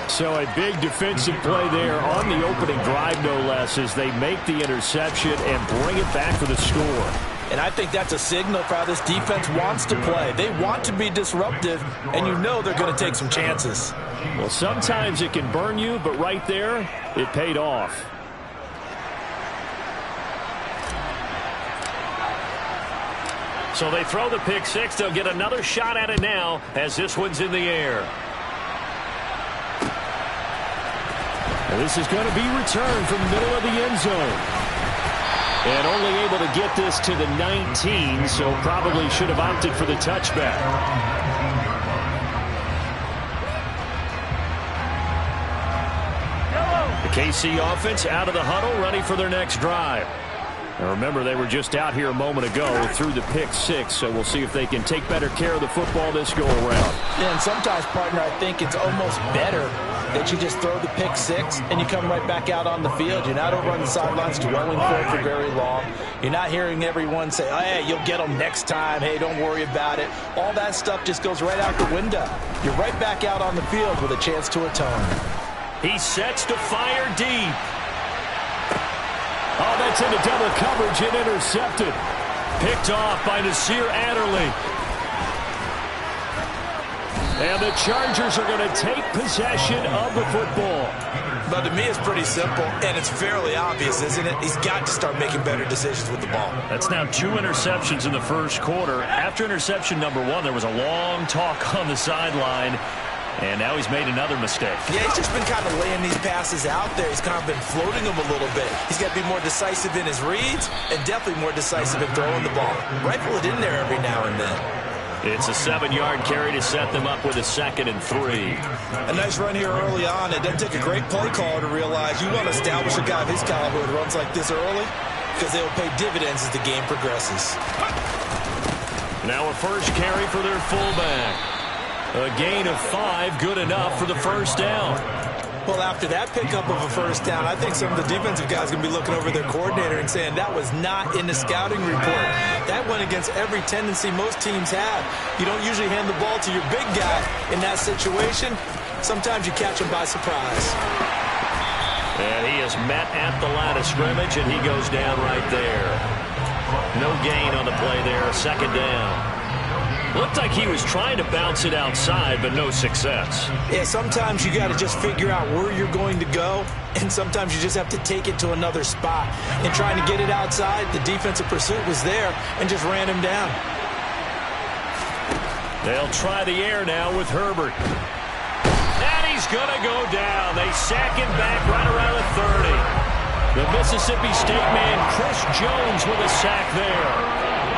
So a big defensive play there on the opening drive, no less, as they make the interception and bring it back for the score. And I think that's a signal for how this defense wants to play. They want to be disruptive, and you know they're going to take some chances. Well, sometimes it can burn you, but right there, it paid off. So they throw the pick six. They'll get another shot at it now as this one's in the air. And this is going to be returned from the middle of the end zone. And only able to get this to the 19, so probably should have opted for the touchback. The KC offense out of the huddle, ready for their next drive. Now remember, they were just out here a moment ago through the pick six, so we'll see if they can take better care of the football this go-around. Yeah, and sometimes, partner, I think it's almost better that you just throw the pick six and you come right back out on the field. You're not over on the sidelines dwelling for very long. You're not hearing everyone say, oh, hey, you'll get them next time. Hey, don't worry about it. All that stuff just goes right out the window. You're right back out on the field with a chance to atone. He sets to fire deep. Oh, that's into double coverage and intercepted. Picked off by Nasir Adderley. And the Chargers are going to take possession of the football. But to me, it's pretty simple, and it's fairly obvious, isn't it? He's got to start making better decisions with the ball. That's now 2 interceptions in the first quarter. After interception number 1, there was a long talk on the sideline. And now he's made another mistake. Yeah, he's just been kind of laying these passes out there. He's kind of been floating them a little bit. He's got to be more decisive in his reads and definitely more decisive in throwing the ball. Rifle it in there every now and then. It's a 7-yard carry to set them up with a 2nd and 3. A nice run here early on. It doesn't take a great play caller to realize you want to establish a guy of his caliber who runs like this early because they will pay dividends as the game progresses. Now a first carry for their fullback. A gain of 5, good enough for the first down. Well, after that pickup of a first down, I think some of the defensive guys are going to be looking over their coordinator and saying that was not in the scouting report. That went against every tendency most teams have. You don't usually hand the ball to your big guy in that situation. Sometimes you catch him by surprise. And he is met at the line of scrimmage, and he goes down right there. No gain on the play there, 2nd down. Looked like he was trying to bounce it outside, but no success. Yeah, sometimes you got to just figure out where you're going to go, and sometimes you just have to take it to another spot. And trying to get it outside, the defensive pursuit was there and just ran him down. They'll try the air now with Herbert. And he's going to go down. They sack him back right around the 30. The Mississippi State man, Chris Jones, with a sack there.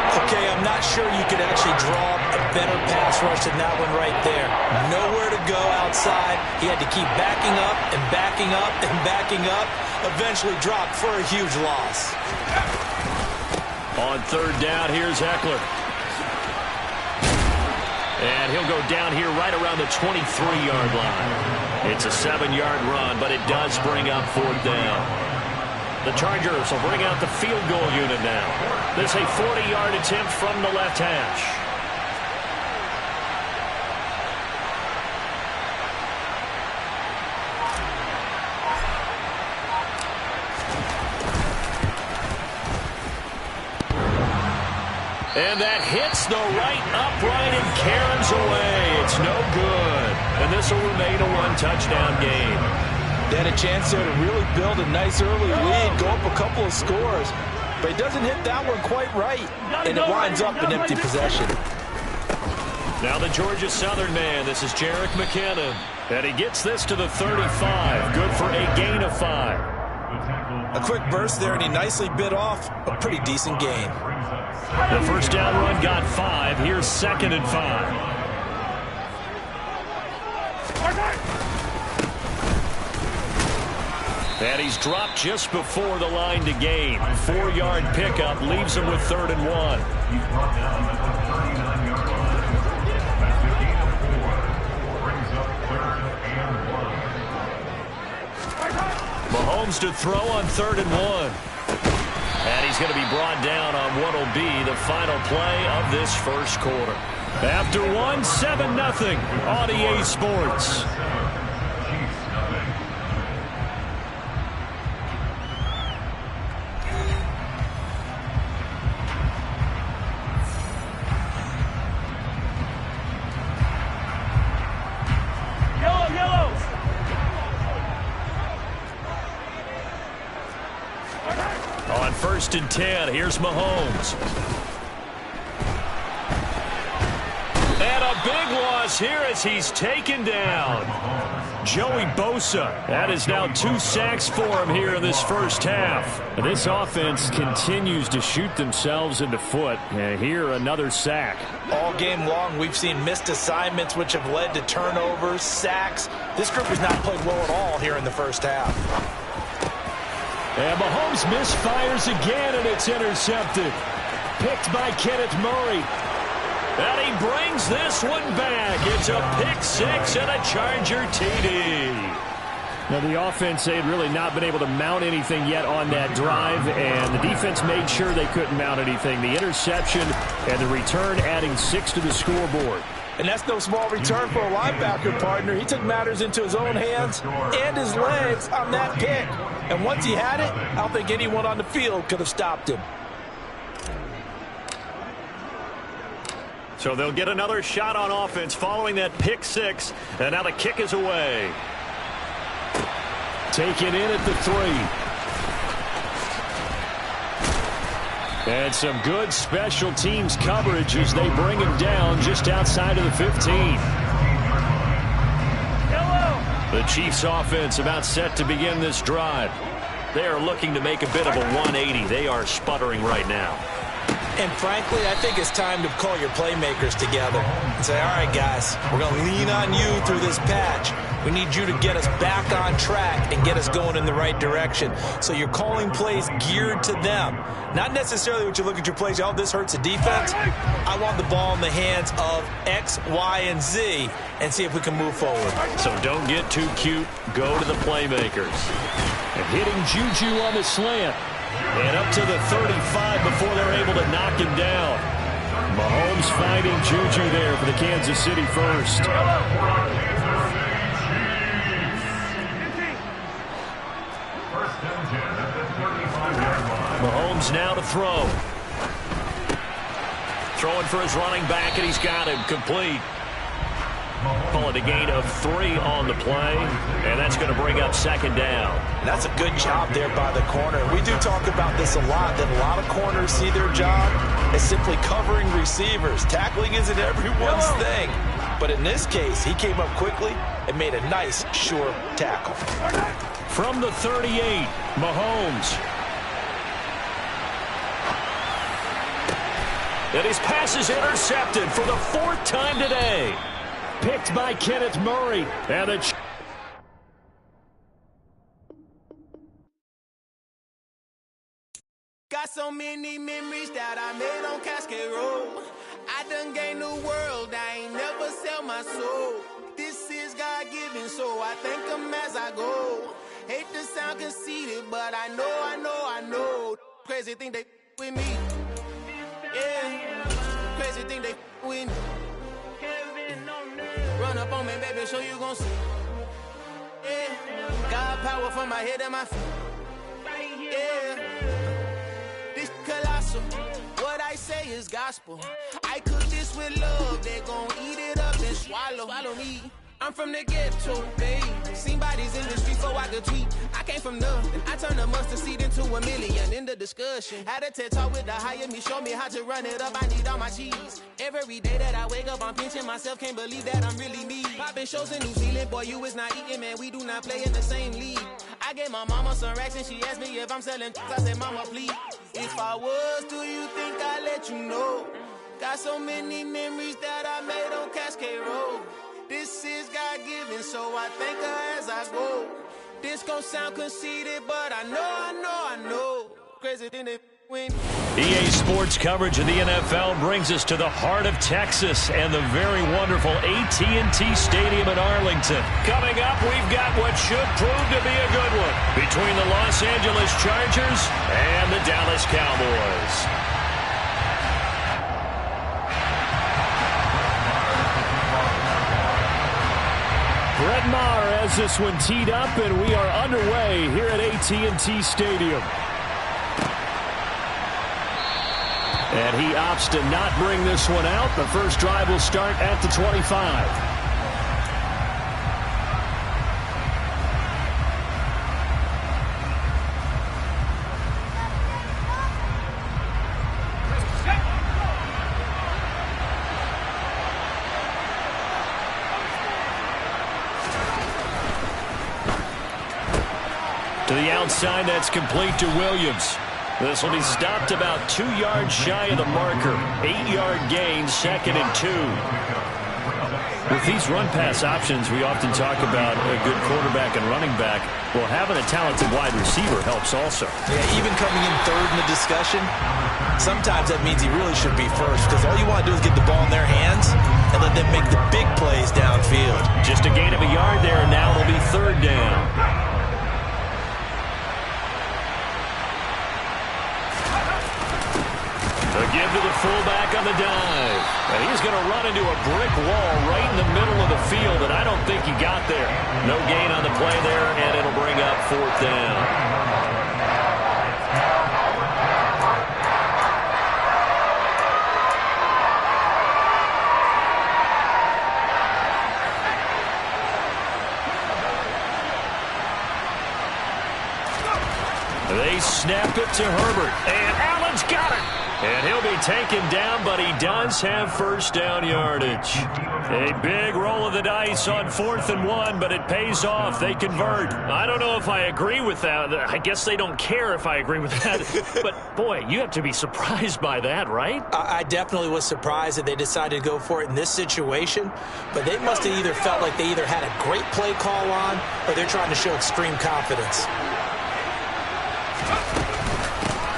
Okay, I'm not sure you could actually draw a better pass rush than that one right there. Nowhere to go outside. He had to keep backing up and backing up and backing up. Eventually dropped for a huge loss. On 3rd down, here's Eckler. And he'll go down here right around the 23-yard line. It's a 7-yard run, but it does bring up 4th down. The Chargers will bring out the field goal unit now. This a 40-yard attempt from the left hash. And that hits the right upright and caroms away. It's no good. And this will remain a 1-touchdown game. They had a chance there to really build a nice early lead, go up a couple of scores. But he doesn't hit that one quite right, and it winds up an empty possession. Now the Georgia Southern man, this is Jerick McKinnon. And he gets this to the 35, good for a gain of 5. A quick burst there, and he nicely bit off a pretty decent gain. The first down run got 5. Here's 2nd and 5. And he's dropped just before the line to gain. 4-yard pickup leaves him with 3rd and 1. Mahomes to throw on 3rd and 1. And he's going to be brought down on what will be the final play of this first quarter. After 1, 7-0 on EA Sports. On 1st and 10, here's Mahomes. And a big loss here as he's taken down. Joey Bosa. That is now 2 sacks for him here in this first half. This offense continues to shoot themselves in the foot. And here, another sack. All game long, we've seen missed assignments, which have led to turnovers, sacks. This group has not played well at all here in the first half. And Mahomes misfires again, and it's intercepted. Picked by Kenneth Murray. And he brings this one back. It's a pick 6 and a Charger TD. Now, the offense, they had really not been able to mount anything yet on that drive, and the defense made sure they couldn't mount anything. The interception and the return adding 6 to the scoreboard. And that's no small return for a linebacker, partner. He took matters into his own hands and his legs on that pick. And once he had it, I don't think anyone on the field could have stopped him. So they'll get another shot on offense following that pick 6. And now the kick is away. Taken in at the 3. And some good special teams coverage as they bring him down just outside of the 15. The Chiefs offense about set to begin this drive. They are looking to make a bit of a 180. They are sputtering right now. And frankly, I think it's time to call your playmakers together and say, all right, guys, we're going to lean on you through this patch. We need you to get us back on track and get us going in the right direction. So you're calling plays geared to them. Not necessarily what you look at your plays, oh, this hurts the defense. I want the ball in the hands of X, Y, and Z and see if we can move forward. So don't get too cute. Go to the playmakers. And hitting Juju on the slant. And up to the 35 before they're able to knock him down. Mahomes finding Juju there for the Kansas City first. Mahomes now to throw. Throwing for his running back, and he's got him complete. Call it a gain of 3 on the play, and that's going to bring up 2nd down. That's a good job there by the corner. We do talk about this a lot, that a lot of corners see their job as simply covering receivers. Tackling isn't everyone's thing. But in this case, he came up quickly and made a nice, sure tackle. From the 38, Mahomes. And his pass is intercepted for the 4th time today. Picked by Kenneth Murray. And a got so many memories that I made on Cascade Road. I done gained the world, I ain't never sell my soul. This is God-given, so I thank him as I go. Hate to sound conceited, but I know. Crazy thing they with me. Yeah, crazy thing they with me. Run up on me, baby, show you gon' see. Yeah, God power from my head and my feet. Yeah, this colossal. What I say is gospel. I cook this with love, they gon' eat it up and swallow me. I'm from the ghetto, babe. Seen bodies in the street so I could tweet. I came from nothing. I turned a mustard seed into a million. In the discussion, had a TED talk with the higher me. Show me how to run it up. I need all my cheese. Every day that I wake up, I'm pinching myself. Can't believe that I'm really me. Popping shows in New Zealand, boy, you is not eating, man. We do not play in the same league. I gave my mama some racks and she asked me if I'm selling. I said, mama, please. If I was, do you think I'd let you know? Got so many memories that I made on Cascade Road. This is God-given, so I thank her as I go. This gon' sound conceited, but I know. Crazy thing they EA Sports coverage of the NFL brings us to the heart of Texas and the very wonderful AT&T Stadium in Arlington. Coming up, we've got what should prove to be a good one between the Los Angeles Chargers and the Dallas Cowboys. Brett Maher has this one teed up, and we are underway here at AT&T Stadium. And he opts to not bring this one out. The first drive will start at the 25. To the outside, that's complete to Williams. This will be stopped about 2 yards shy of the marker. 8-yard gain, 2nd and 2. With these run-pass options, we often talk about a good quarterback and running back. Well, having a talented wide receiver helps also. Yeah, even coming in third in the discussion, sometimes that means he really should be first, because all you want to do is get the ball in their hands and let them make the big plays downfield. Just a gain of a yard there, and now it'll be 3rd down. A give to the fullback on the dive. And he's going to run into a brick wall right in the middle of the field, and I don't think he got there. No gain on the play there, and it'll bring up 4th down. They snap it to Herbert, and Allen's got it. And he'll be taken down, but he does have first down yardage. A big roll of the dice on 4th and 1, but it pays off. They convert. I don't know if I agree with that. I guess they don't care if I agree with that. But, boy, you have to be surprised by that, right? I definitely was surprised that they decided to go for it in this situation. But they must have either felt like they either had a great play call on or they're trying to show extreme confidence.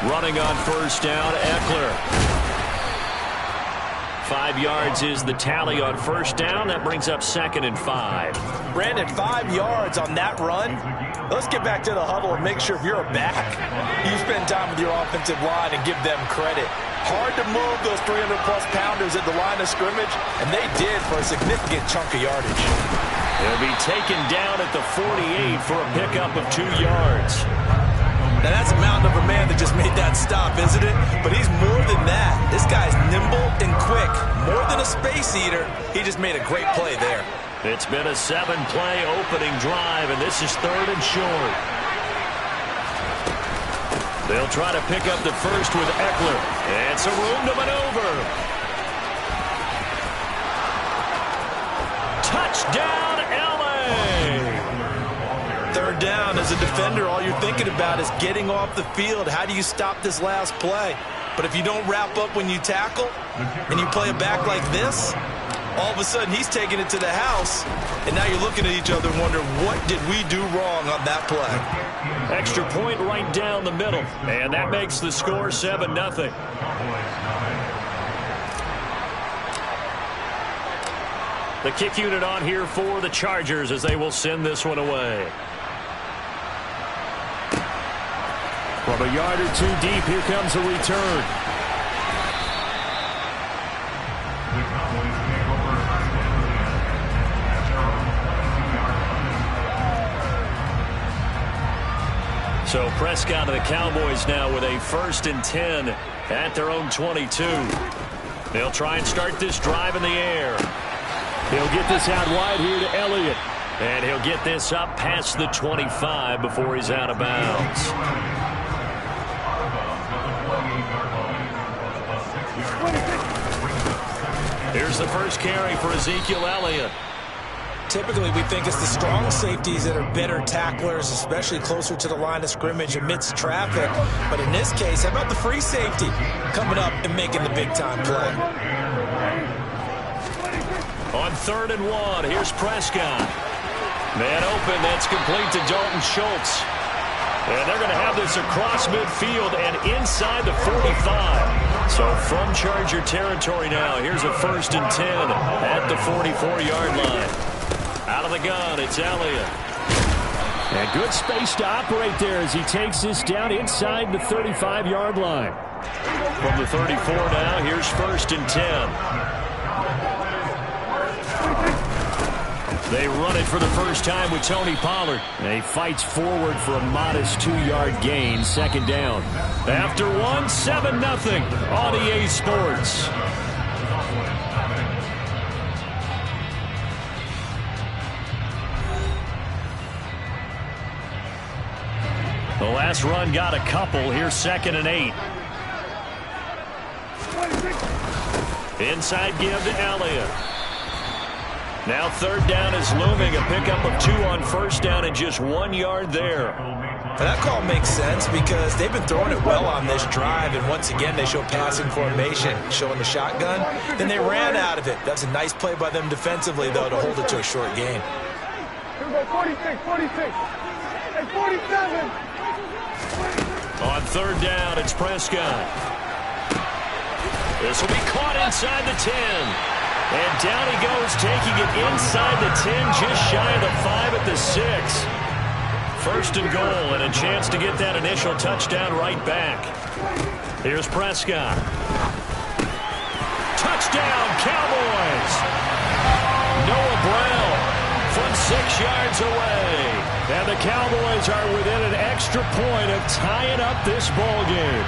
Running on first down, Eckler. 5 yards is the tally on first down. That brings up 2nd and 5. Brandon, 5 yards on that run. Let's get back to the huddle and make sure if you're a back, you spend time with your offensive line and give them credit. Hard to move those 300-plus pounders at the line of scrimmage, and they did for a significant chunk of yardage. He'll be taken down at the 48 for a pickup of 2 yards. Now, that's a mountain of a man that just made that stop, isn't it? But he's more than that. This guy's nimble and quick. More than a space eater, he just made a great play there. It's been a 7-play opening drive, and this is 3rd and short. They'll try to pick up the first with Eckler. And some room to maneuver. Touchdown, L.A.! 3rd down. As a defender, all you're thinking about is getting off the field. How do you stop this last play? But if you don't wrap up when you tackle and you play it back like this, all of a sudden he's taking it to the house, and now you're looking at each other and wondering, what did we do wrong on that play? Extra point right down the middle, and that makes the score 7-0. The kick unit on here for the Chargers as they will send this one away. From a yard or 2 deep, here comes a return. So Prescott of the Cowboys now with a 1st and 10 at their own 22. They'll try and start this drive in the air. He'll get this out wide here to Elliott. And he'll get this up past the 25 before he's out of bounds. Here's the first carry for Ezekiel Elliott. Typically, we think it's the strong safeties that are better tacklers, especially closer to the line of scrimmage amidst traffic. But in this case, how about the free safety coming up and making the big-time play? On 3rd and 1, here's Prescott. Man open, that's complete to Dalton Schultz. And they're going to have this across midfield and inside the 45. So from Charger territory now, here's a 1st and 10 at the 44-yard line. Out of the gun, it's Elliott. And good space to operate there as he takes this down inside the 35-yard line. From the 34 now, here's 1st and 10. They run it for the first time with Tony Pollard. And he fights forward for a modest 2-yard gain, 2nd down. After 1, 7-0 on EA Sports. The last run got a couple. Here's 2nd and 8. Inside give to Elliott. Now 3rd down is looming. A pickup of 2 on 1st down and just 1 yard there. And that call makes sense because they've been throwing it well on this drive, and once again they show passing formation, showing the shotgun. Then they ran out of it. That's a nice play by them defensively, though, to hold it to a short gain. Here we go, 46, 46, and 47. On 3rd down, it's Prescott. This will be caught inside the 10. And down he goes, taking it inside the 10, just shy of the 5 at the 6. 1st and goal, and a chance to get that initial touchdown right back. Here's Prescott. Touchdown, Cowboys! Noah Brown from 6 yards away. And the Cowboys are within an extra point of tying up this ball game.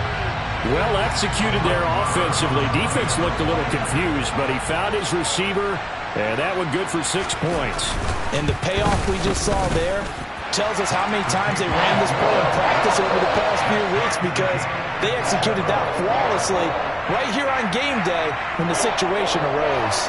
Well executed there offensively. Defense looked a little confused, but he found his receiver, and that one good for 6 points. And the payoff we just saw there tells us how many times they ran this play in practice over the past few weeks, because they executed that flawlessly right here on game day when the situation arose.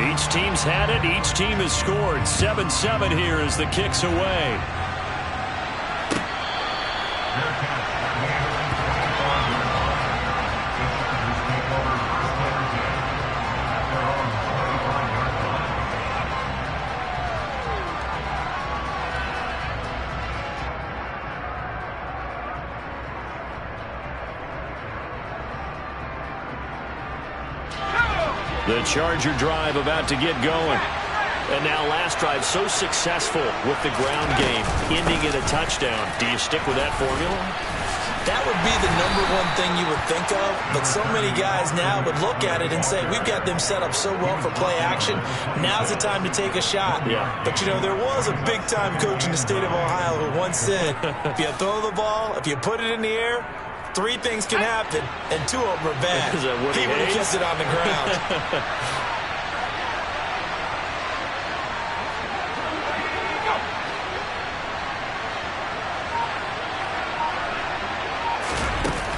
Each team's had it. Each team has scored. 7-7 here as the kick's away. The Charger drive about to get going. And now last drive so successful with the ground game, ending in a touchdown. Do you stick with that formula? That would be the #1 thing you would think of, but so many guys now would look at it and say, we've got them set up so well for play action, now's the time to take a shot. Yeah. But, you know, there was a big-time coach in the state of Ohio who once said, if you throw the ball, if you put it in the air, 3 things can happen, and 2 of them are bad. He would have kept it on the ground.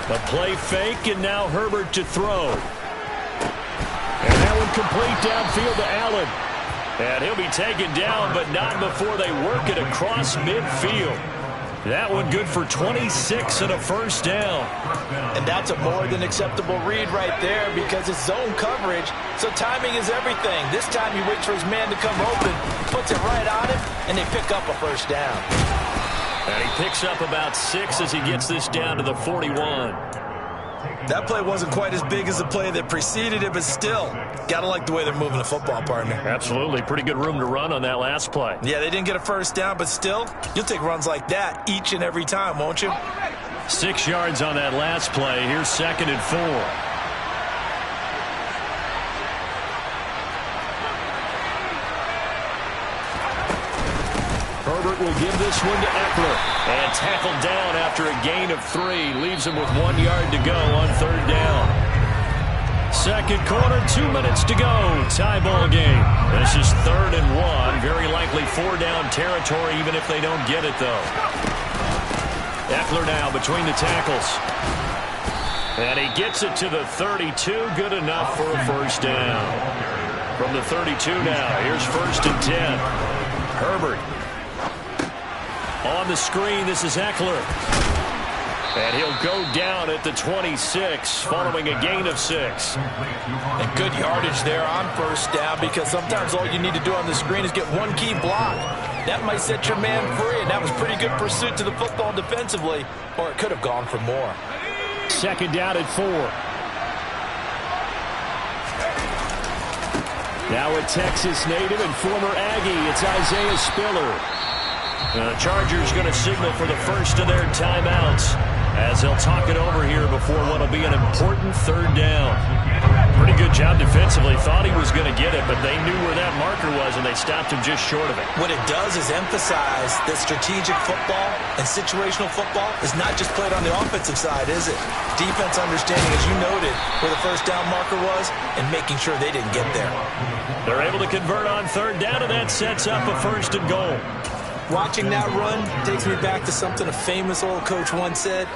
A play fake, and now Herbert to throw. And that one complete downfield to Allen. And he'll be taken down, but not before they work it across midfield. That one good for 26 and a 1st down. And that's a more than acceptable read right there, because it's zone coverage, so timing is everything. This time he waits for his man to come open, puts it right on him, and they pick up a 1st down. And he picks up about 6 as he gets this down to the 41. That play wasn't quite as big as the play that preceded it, but still, gotta like the way they're moving the football, partner. Absolutely. Pretty good room to run on that last play. Yeah, they didn't get a 1st down, but still, you'll take runs like that each and every time, won't you? 6 yards on that last play. Here's 2nd and 4. Herbert will give this one to Eckler. And tackled down after a gain of 3. Leaves him with 1 yard to go on 3rd down. 2nd quarter, 2 minutes to go. Tie ball game. This is 3rd and 1. Very likely 4-down territory, even if they don't get it, though. Eckler now between the tackles. And he gets it to the 32. Good enough for a first down. From the 32 now, here's 1st and 10. Herbert. On the screen, this is Eckler. And he'll go down at the 26, following a gain of 6. And good yardage there on first down, because sometimes all you need to do on the screen is get one key block. That might set your man free, and that was pretty good pursuit to the football defensively, or it could have gone for more. 2nd down at 4. Now a Texas native and former Aggie, it's Isaiah Spiller. The Chargers going to signal for the first of their timeouts as they'll talk it over here before what will be an important 3rd down. Pretty good job defensively. Thought he was going to get it, but they knew where that marker was, and they stopped him just short of it. What it does is emphasize that strategic football and situational football is not just played on the offensive side, is it? Defense understanding, as you noted, where the first down marker was and making sure they didn't get there. They're able to convert on 3rd down, and that sets up a 1st and goal. Watching that run takes me back to something a famous old coach once said.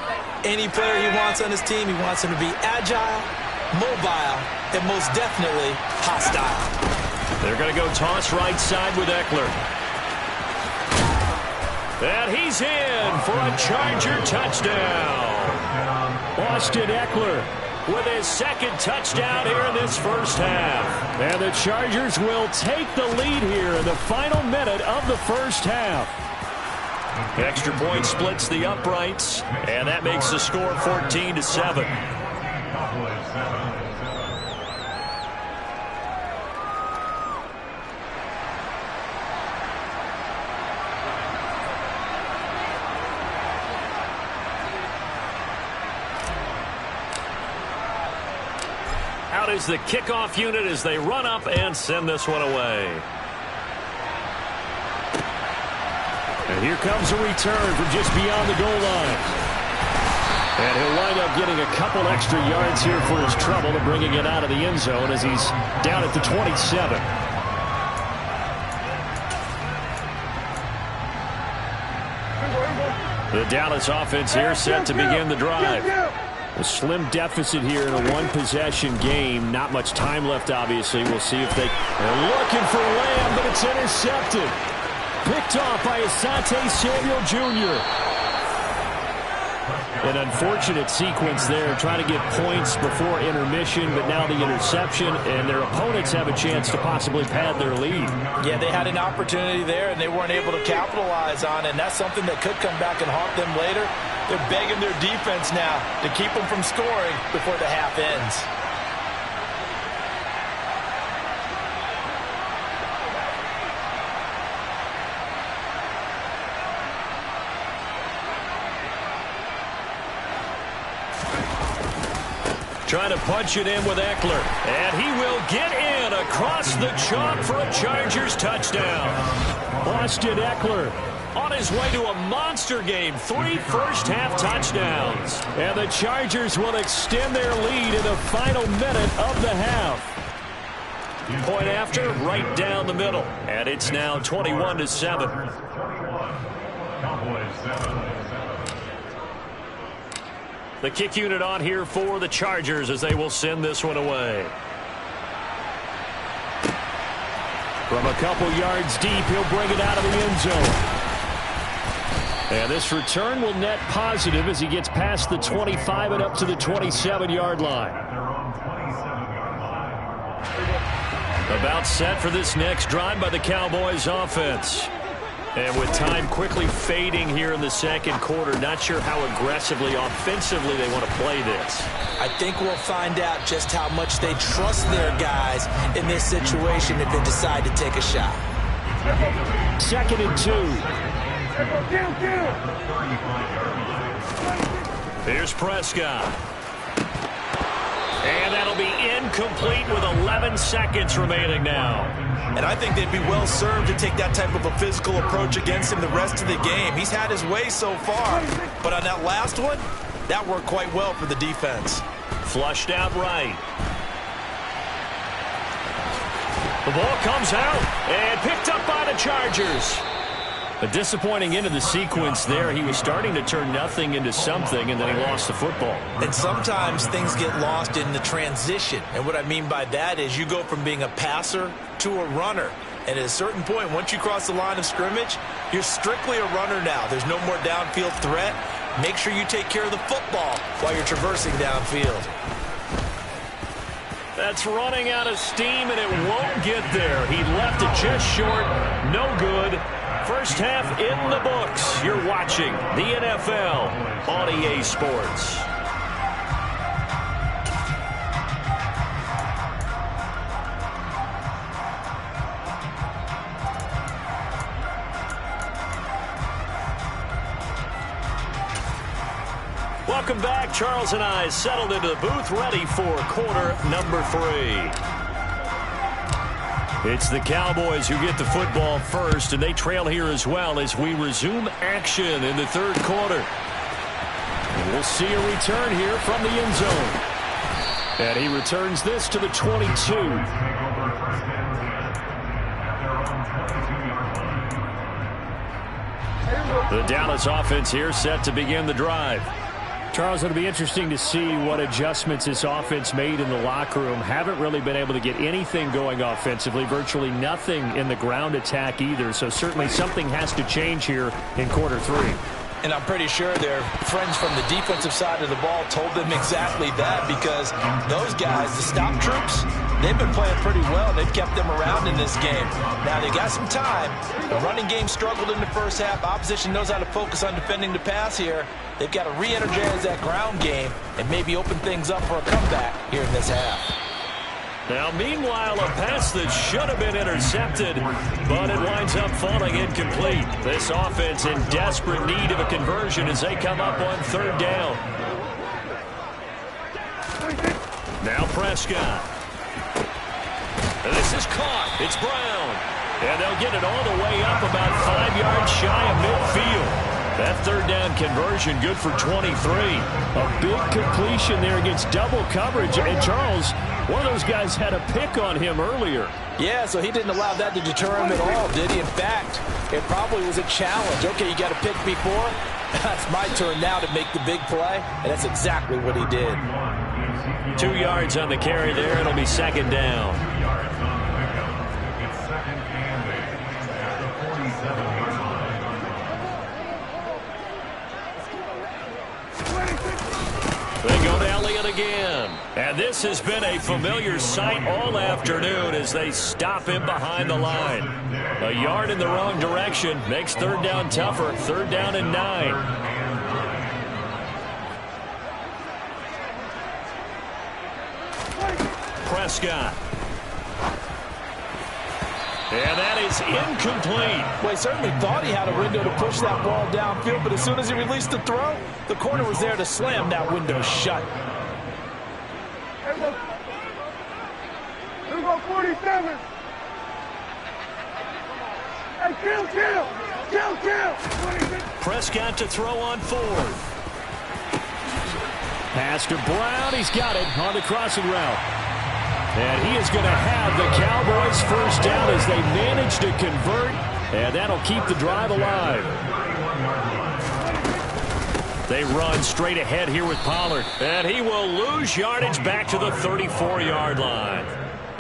Any player he wants on his team, he wants him to be agile, mobile, and most definitely hostile. They're going to go toss right side with Eckler. And he's in for a Charger touchdown. Austin Eckler with his 2nd touchdown here in this first half. And the Chargers will take the lead here in the final minute of the first half. Extra point splits the uprights, and that makes the score 14-7. Out is the kickoff unit as they run up and send this one away. And here comes a return from just beyond the goal line. And he'll wind up getting a couple extra yards here for his trouble and bringing it out of the end zone as he's down at the 27. The Dallas offense here set to begin the drive. A slim deficit here in a one-possession game. Not much time left, obviously. We'll see if they're looking for Lamb, but it's intercepted. Picked off by Asante Samuel Jr. An unfortunate sequence there, trying to get points before intermission, but now the interception, and their opponents have a chance to possibly pad their lead. Yeah, they had an opportunity there, and they weren't able to capitalize on it, and that's something that could come back and haunt them later. They're begging their defense now to keep them from scoring before the half ends. Trying to punch it in with Eckler. And he will get in across the chalk for a Chargers touchdown. Austin Eckler on his way to a monster game. 3 first-half touchdowns. And the Chargers will extend their lead in the final minute of the half. Point after, right down the middle. And it's now 21-7. The kick unit on here for the Chargers as they will send this one away. From a couple yards deep, he'll bring it out of the end zone. And this return will net positive as he gets past the 25 and up to the 27-yard line. About set for this next drive by the Cowboys offense. And with time quickly fading here in the second quarter, not sure how aggressively, offensively they want to play this. I think we'll find out just how much they trust their guys in this situation if they decide to take a shot. 2nd and 2. Here's Prescott. And that'll be incomplete with 11 seconds remaining now. And I think they'd be well served to take that type of a physical approach against him the rest of the game. He's had his way so far. But on that last one, that worked quite well for the defense. Flushed out right. The ball comes out and picked up by the Chargers. A disappointing end of the sequence there. He was starting to turn nothing into something, and then he lost the football. And sometimes things get lost in the transition. And what I mean by that is you go from being a passer to a runner. And at a certain point, once you cross the line of scrimmage, you're strictly a runner now. There's no more downfield threat. Make sure you take care of the football while you're traversing downfield. That's running out of steam, and it won't get there. He left it just short. No good. First half in the books. You're watching the NFL on EA Sports. Welcome back. Charles and I settled into the booth, ready for quarter number 3. It's the Cowboys who get the football first, and they trail here as well as we resume action in the third quarter. And we'll see a return here from the end zone. And he returns this to the 22. The Dallas offense here set to begin the drive. Charles, it'll be interesting to see what adjustments this offense made in the locker room. Haven't really been able to get anything going offensively, virtually nothing in the ground attack either. So certainly something has to change here in quarter 3. And I'm pretty sure their friends from the defensive side of the ball told them exactly that, because those guys, the stop troops, they've been playing pretty well. They've kept them around in this game. Now, they got some time. The running game struggled in the first half. Opposition knows how to focus on defending the pass here. They've got to re-energize that ground game and maybe open things up for a comeback here in this half. Now, meanwhile, a pass that should have been intercepted, but it winds up falling incomplete. This offense in desperate need of a conversion as they come up on third down. Now Prescott. This is caught. It's Brown. And they'll get it all the way up about 5 yards shy of midfield. That third down conversion good for 23. A big completion there against double coverage. And Charles, one of those guys had a pick on him earlier. Yeah, so he didn't allow that to deter him at all, did he? In fact, it probably was a challenge. Okay, you got a pick before. That's my turn now to make the big play. And that's exactly what he did. 2 yards on the carry there. It'll be second down. They go to Elliott again. And this has been a familiar sight all afternoon as they stop him behind the line. A yard in the wrong direction makes third down tougher. Third down and 9. Prescott. And that is incomplete. Well, he certainly thought he had a window to push that ball downfield, but as soon as he released the throw, the corner was there to slam that window shut. Here we go, 47. Hey, kill. Prescott to throw on fourth. Pass to Brown. He's got it on the crossing route. And he is going to have the Cowboys first down as they manage to convert, and that'll keep the drive alive. They run straight ahead here with Pollard, and he will lose yardage back to the 34-yard line.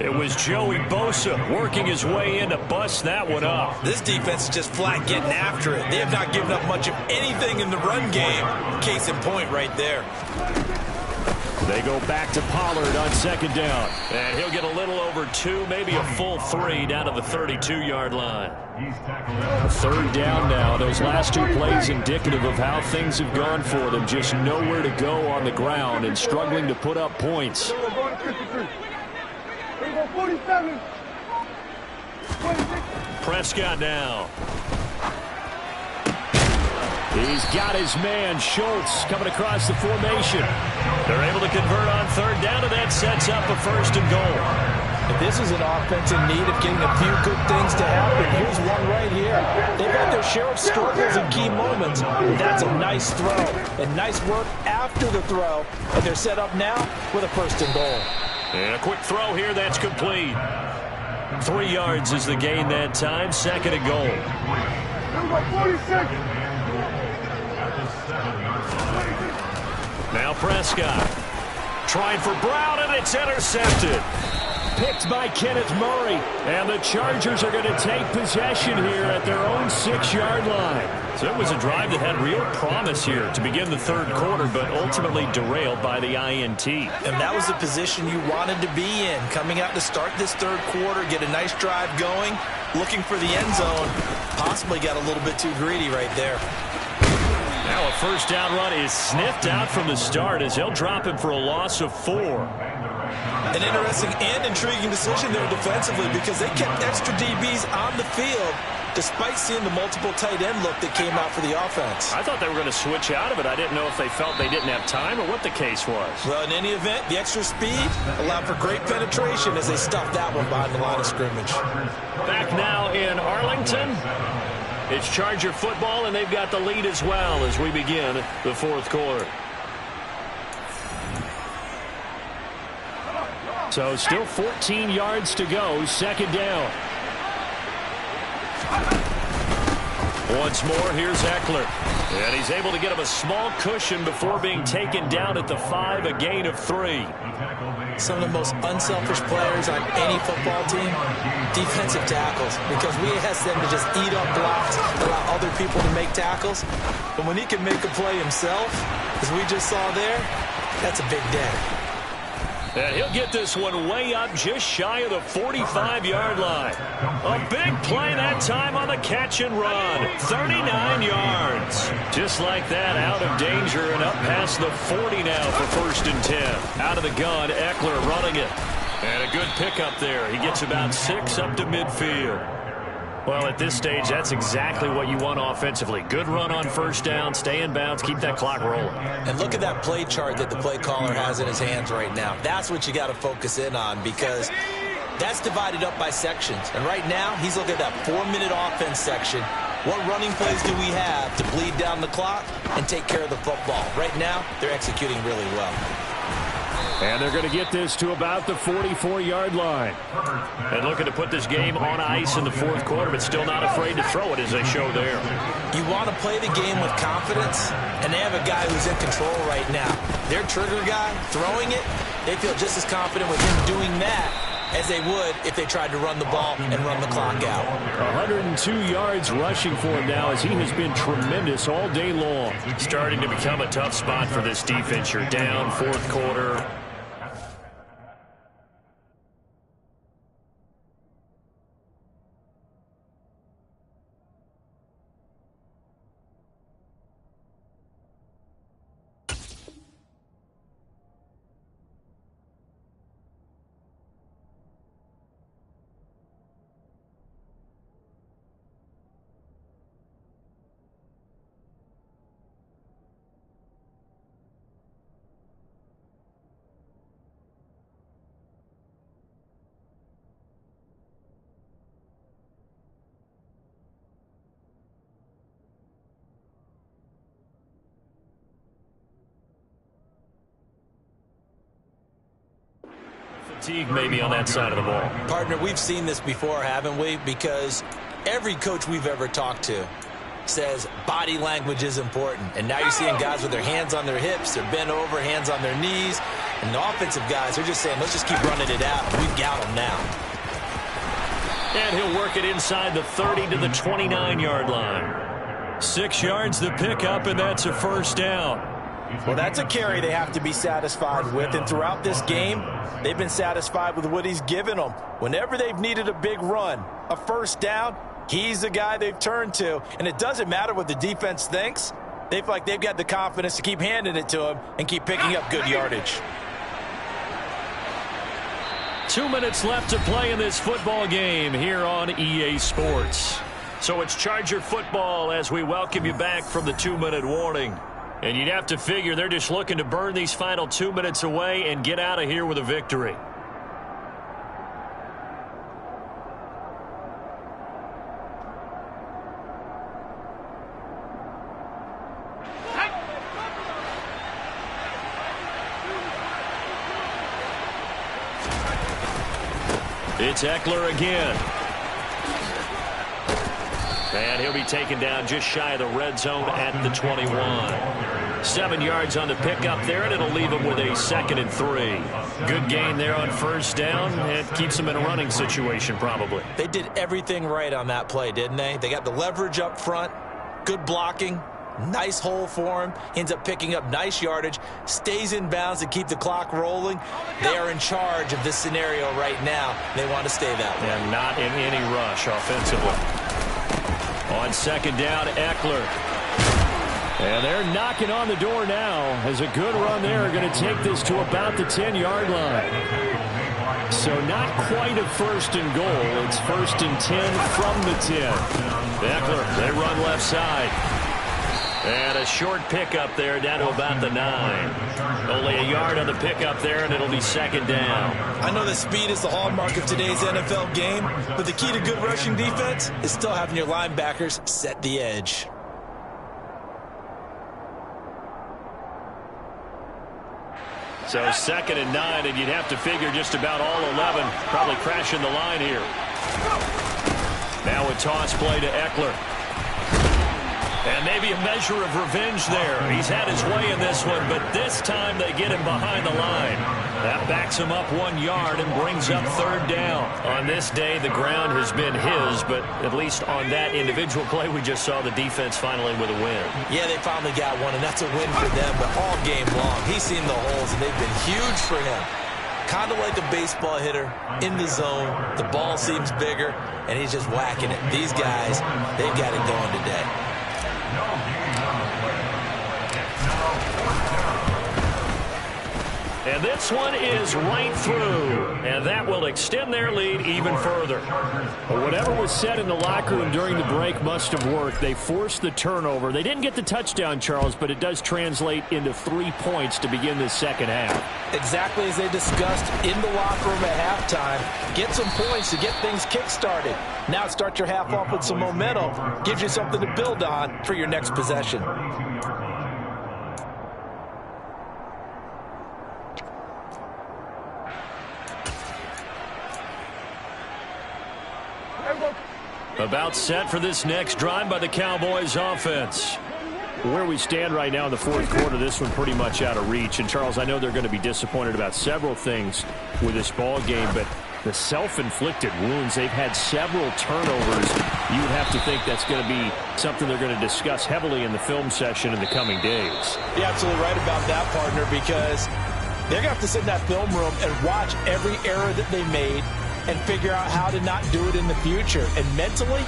It was Joey Bosa working his way in to bust that one up. This defense is just flat getting after it. They have not given up much of anything in the run game. Case in point right there. They go back to Pollard on second down. And he'll get a little over 2, maybe a full 3 down to the 32-yard line. Third down now. Those last 2 plays indicative of how things have gone for them. Just nowhere to go on the ground and struggling to put up points. Prescott now. He's got his man, Schultz, coming across the formation. They're able to convert on third down, and that sets up a first and goal. If this is an offense in need of getting a few good things to happen, here's one right here. They've had their share of struggles in key moments, but that's a nice throw. And nice work after the throw. And they're set up now with a first and goal. And a quick throw here, that's complete. 3 yards is the gain that time, second and goal. Now Prescott. Trying for Brown, and it's intercepted. Picked by Kenneth Murray. And the Chargers are going to take possession here at their own 6-yard line. So it was a drive that had real promise here to begin the third quarter, but ultimately derailed by the INT. And that was the position you wanted to be in. Coming out to start this third quarter, get a nice drive going, looking for the end zone. Possibly got a little bit too greedy right there. Now a first down run is sniffed out from the start as they'll drop him for a loss of 4. An interesting and intriguing decision there defensively because they kept extra DBs on the field despite seeing the multiple tight end look that came out for the offense. I thought they were going to switch out of it. I didn't know if they felt they didn't have time or what the case was. Well, in any event, the extra speed allowed for great penetration as they stuffed that one behind the line of scrimmage. Back now in Arlington. It's Charger football, and they've got the lead as well as we begin the fourth quarter. So still 14 yards to go, second down. Once more, here's Eckler. And he's able to get him a small cushion before being taken down at the 5, a gain of 3. Some of the most unselfish players on any football team, defensive tackles, because we ask them to just eat up blocks, allow other people to make tackles. But when he can make a play himself, as we just saw there, that's a big day. And he'll get this one way up just shy of the 45-yard line. A big play that time on the catch and run. 39 yards. Just like that, out of danger and up past the 40 now for first and 10. Out of the gun, Eckler running it. And a good pickup there. He gets about 6 up to midfield. Well, at this stage, that's exactly what you want offensively. Good run on first down, stay in bounds, keep that clock rolling. And look at that play chart that the play caller has in his hands right now. That's what you got to focus in on because that's divided up by sections. And right now, he's looking at that 4-minute offense section. What running plays do we have to bleed down the clock and take care of the football? Right now, they're executing really well. And they're going to get this to about the 44-yard line. And looking to put this game on ice in the fourth quarter, but still not afraid to throw it as they show there. You want to play the game with confidence, and they have a guy who's in control right now. Their trigger guy, throwing it, they feel just as confident with him doing that as they would if they tried to run the ball and run the clock out. 102 yards rushing for him now as he has been tremendous all day long. Starting to become a tough spot for this defense. You're down, fourth quarter. Fatigue maybe on that side of the ball. Partner, we've seen this before, haven't we? Because every coach we've ever talked to says body language is important. And now you're seeing guys with their hands on their hips, they're bent over, hands on their knees. And the offensive guys are just saying, let's just keep running it out. We've got them now. And he'll work it inside the 30 to the 29-yard line. 6 yards the pickup, and that's a first down. Well, that's a carry they have to be satisfied with. And throughout this game, they've been satisfied with what he's given them. Whenever they've needed a big run, a first down, he's the guy they've turned to. And it doesn't matter what the defense thinks. They feel like they've got the confidence to keep handing it to him and keep picking up good yardage. 2 minutes left to play in this football game here on EA Sports. So it's Charger football as we welcome you back from the 2-minute warning. And you'd have to figure they're just looking to burn these final 2 minutes away and get out of here with a victory. It's Eckler again. And he'll be taken down just shy of the red zone at the 21. 7 yards on the pickup there, and it'll leave him with a 2nd and 3. Good gain there on first down. It keeps him in a running situation probably. They did everything right on that play, didn't they? They got the leverage up front, good blocking, nice hole for him. He ends up picking up nice yardage, stays in bounds to keep the clock rolling. They are in charge of this scenario right now. They want to stay that way. And not in any rush offensively. On 2nd down, Eckler. And they're knocking on the door now as a good run there. Going to take this to about the 10-yard line. So not quite a 1st and goal. It's 1st and 10 from the 10. Eckler, they run left side. And a short pickup there down to about the 9. Only a yard on the pickup there, and it'll be 2nd down. I know that speed is the hallmark of today's NFL game, but the key to good rushing defense is still having your linebackers set the edge. So 2nd and 9, and you'd have to figure just about all 11 probably crashing the line here. Now a toss play to Eckler. And maybe a measure of revenge there. He's had his way in this one, but this time they get him behind the line. That backs him up 1 yard and brings up 3rd down. On this day, the ground has been his, but at least on that individual play, we just saw the defense finally with a win. Yeah, they finally got one, and that's a win for them, but all game long, he's seen the holes, and they've been huge for him. Kind of like a baseball hitter in the zone. The ball seems bigger, and he's just whacking it. These guys, they've got it going today. And this one is right through, and that will extend their lead even further. Well, whatever was said in the locker room during the break must have worked. They forced the turnover. They didn't get the touchdown, Charles, but it does translate into 3 points to begin the second half. Exactly as they discussed in the locker room at halftime. Get some points to get things kick-started. Now start your half off with some momentum. Gives you something to build on for your next possession. About set for this next drive by the Cowboys offense. Where we stand right now in the 4th quarter, this one pretty much out of reach. And, Charles, I know they're going to be disappointed about several things with this ball game, but the self-inflicted wounds, they've had several turnovers. You would have to think that's going to be something they're going to discuss heavily in the film session in the coming days. You're absolutely right about that, partner, because they're going to have to sit in that film room and watch every error that they made and figure out how to not do it in the future. And mentally,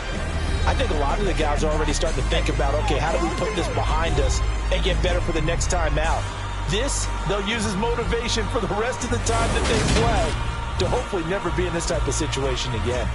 I think a lot of the guys are already starting to think about, okay, how do we put this behind us and get better for the next time out? This, they'll use as motivation for the rest of the time that they play to hopefully never be in this type of situation again.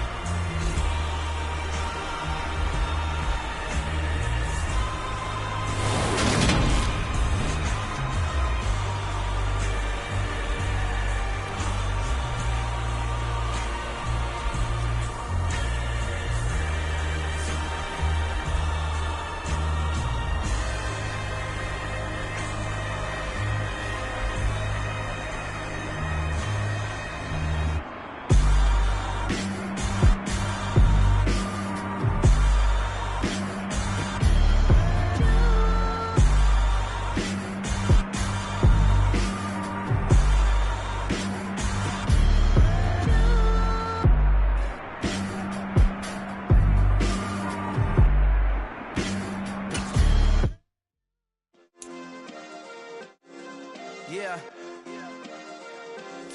Yeah.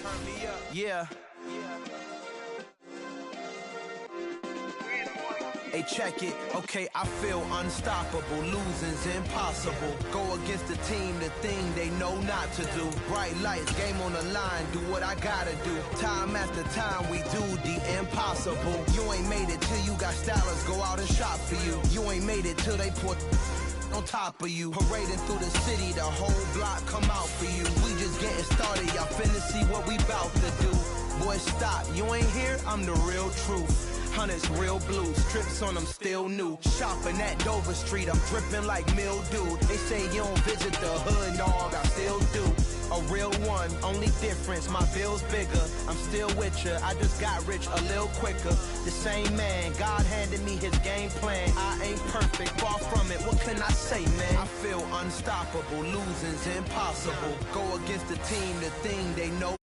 Turn me up. Yeah. Hey, check it. Okay, I feel unstoppable. Losing's impossible. Go against the team, the thing they know not to do. Bright lights, game on the line. Do what I gotta do. Time after time, we do the impossible. You ain't made it till you got stylers go out and shop for you. You ain't made it till they put on top of you. Parading through the city, the whole block come out for you. We just getting started, y'all finna see what we bout to do. Boy, stop, you ain't here, I'm the real truth. Hunters, real blue, strips on them still new. Shopping at Dover Street, I'm dripping like mildew. They say you don't visit the hood, dog, I still do. a real one. Only difference, my bill's bigger. I'm still with ya. I just got rich a little quicker. The same man, God handed me his game plan. I ain't perfect, far from it. What can I say, man? I feel unstoppable. Losing's impossible. Go against the team, the thing they know.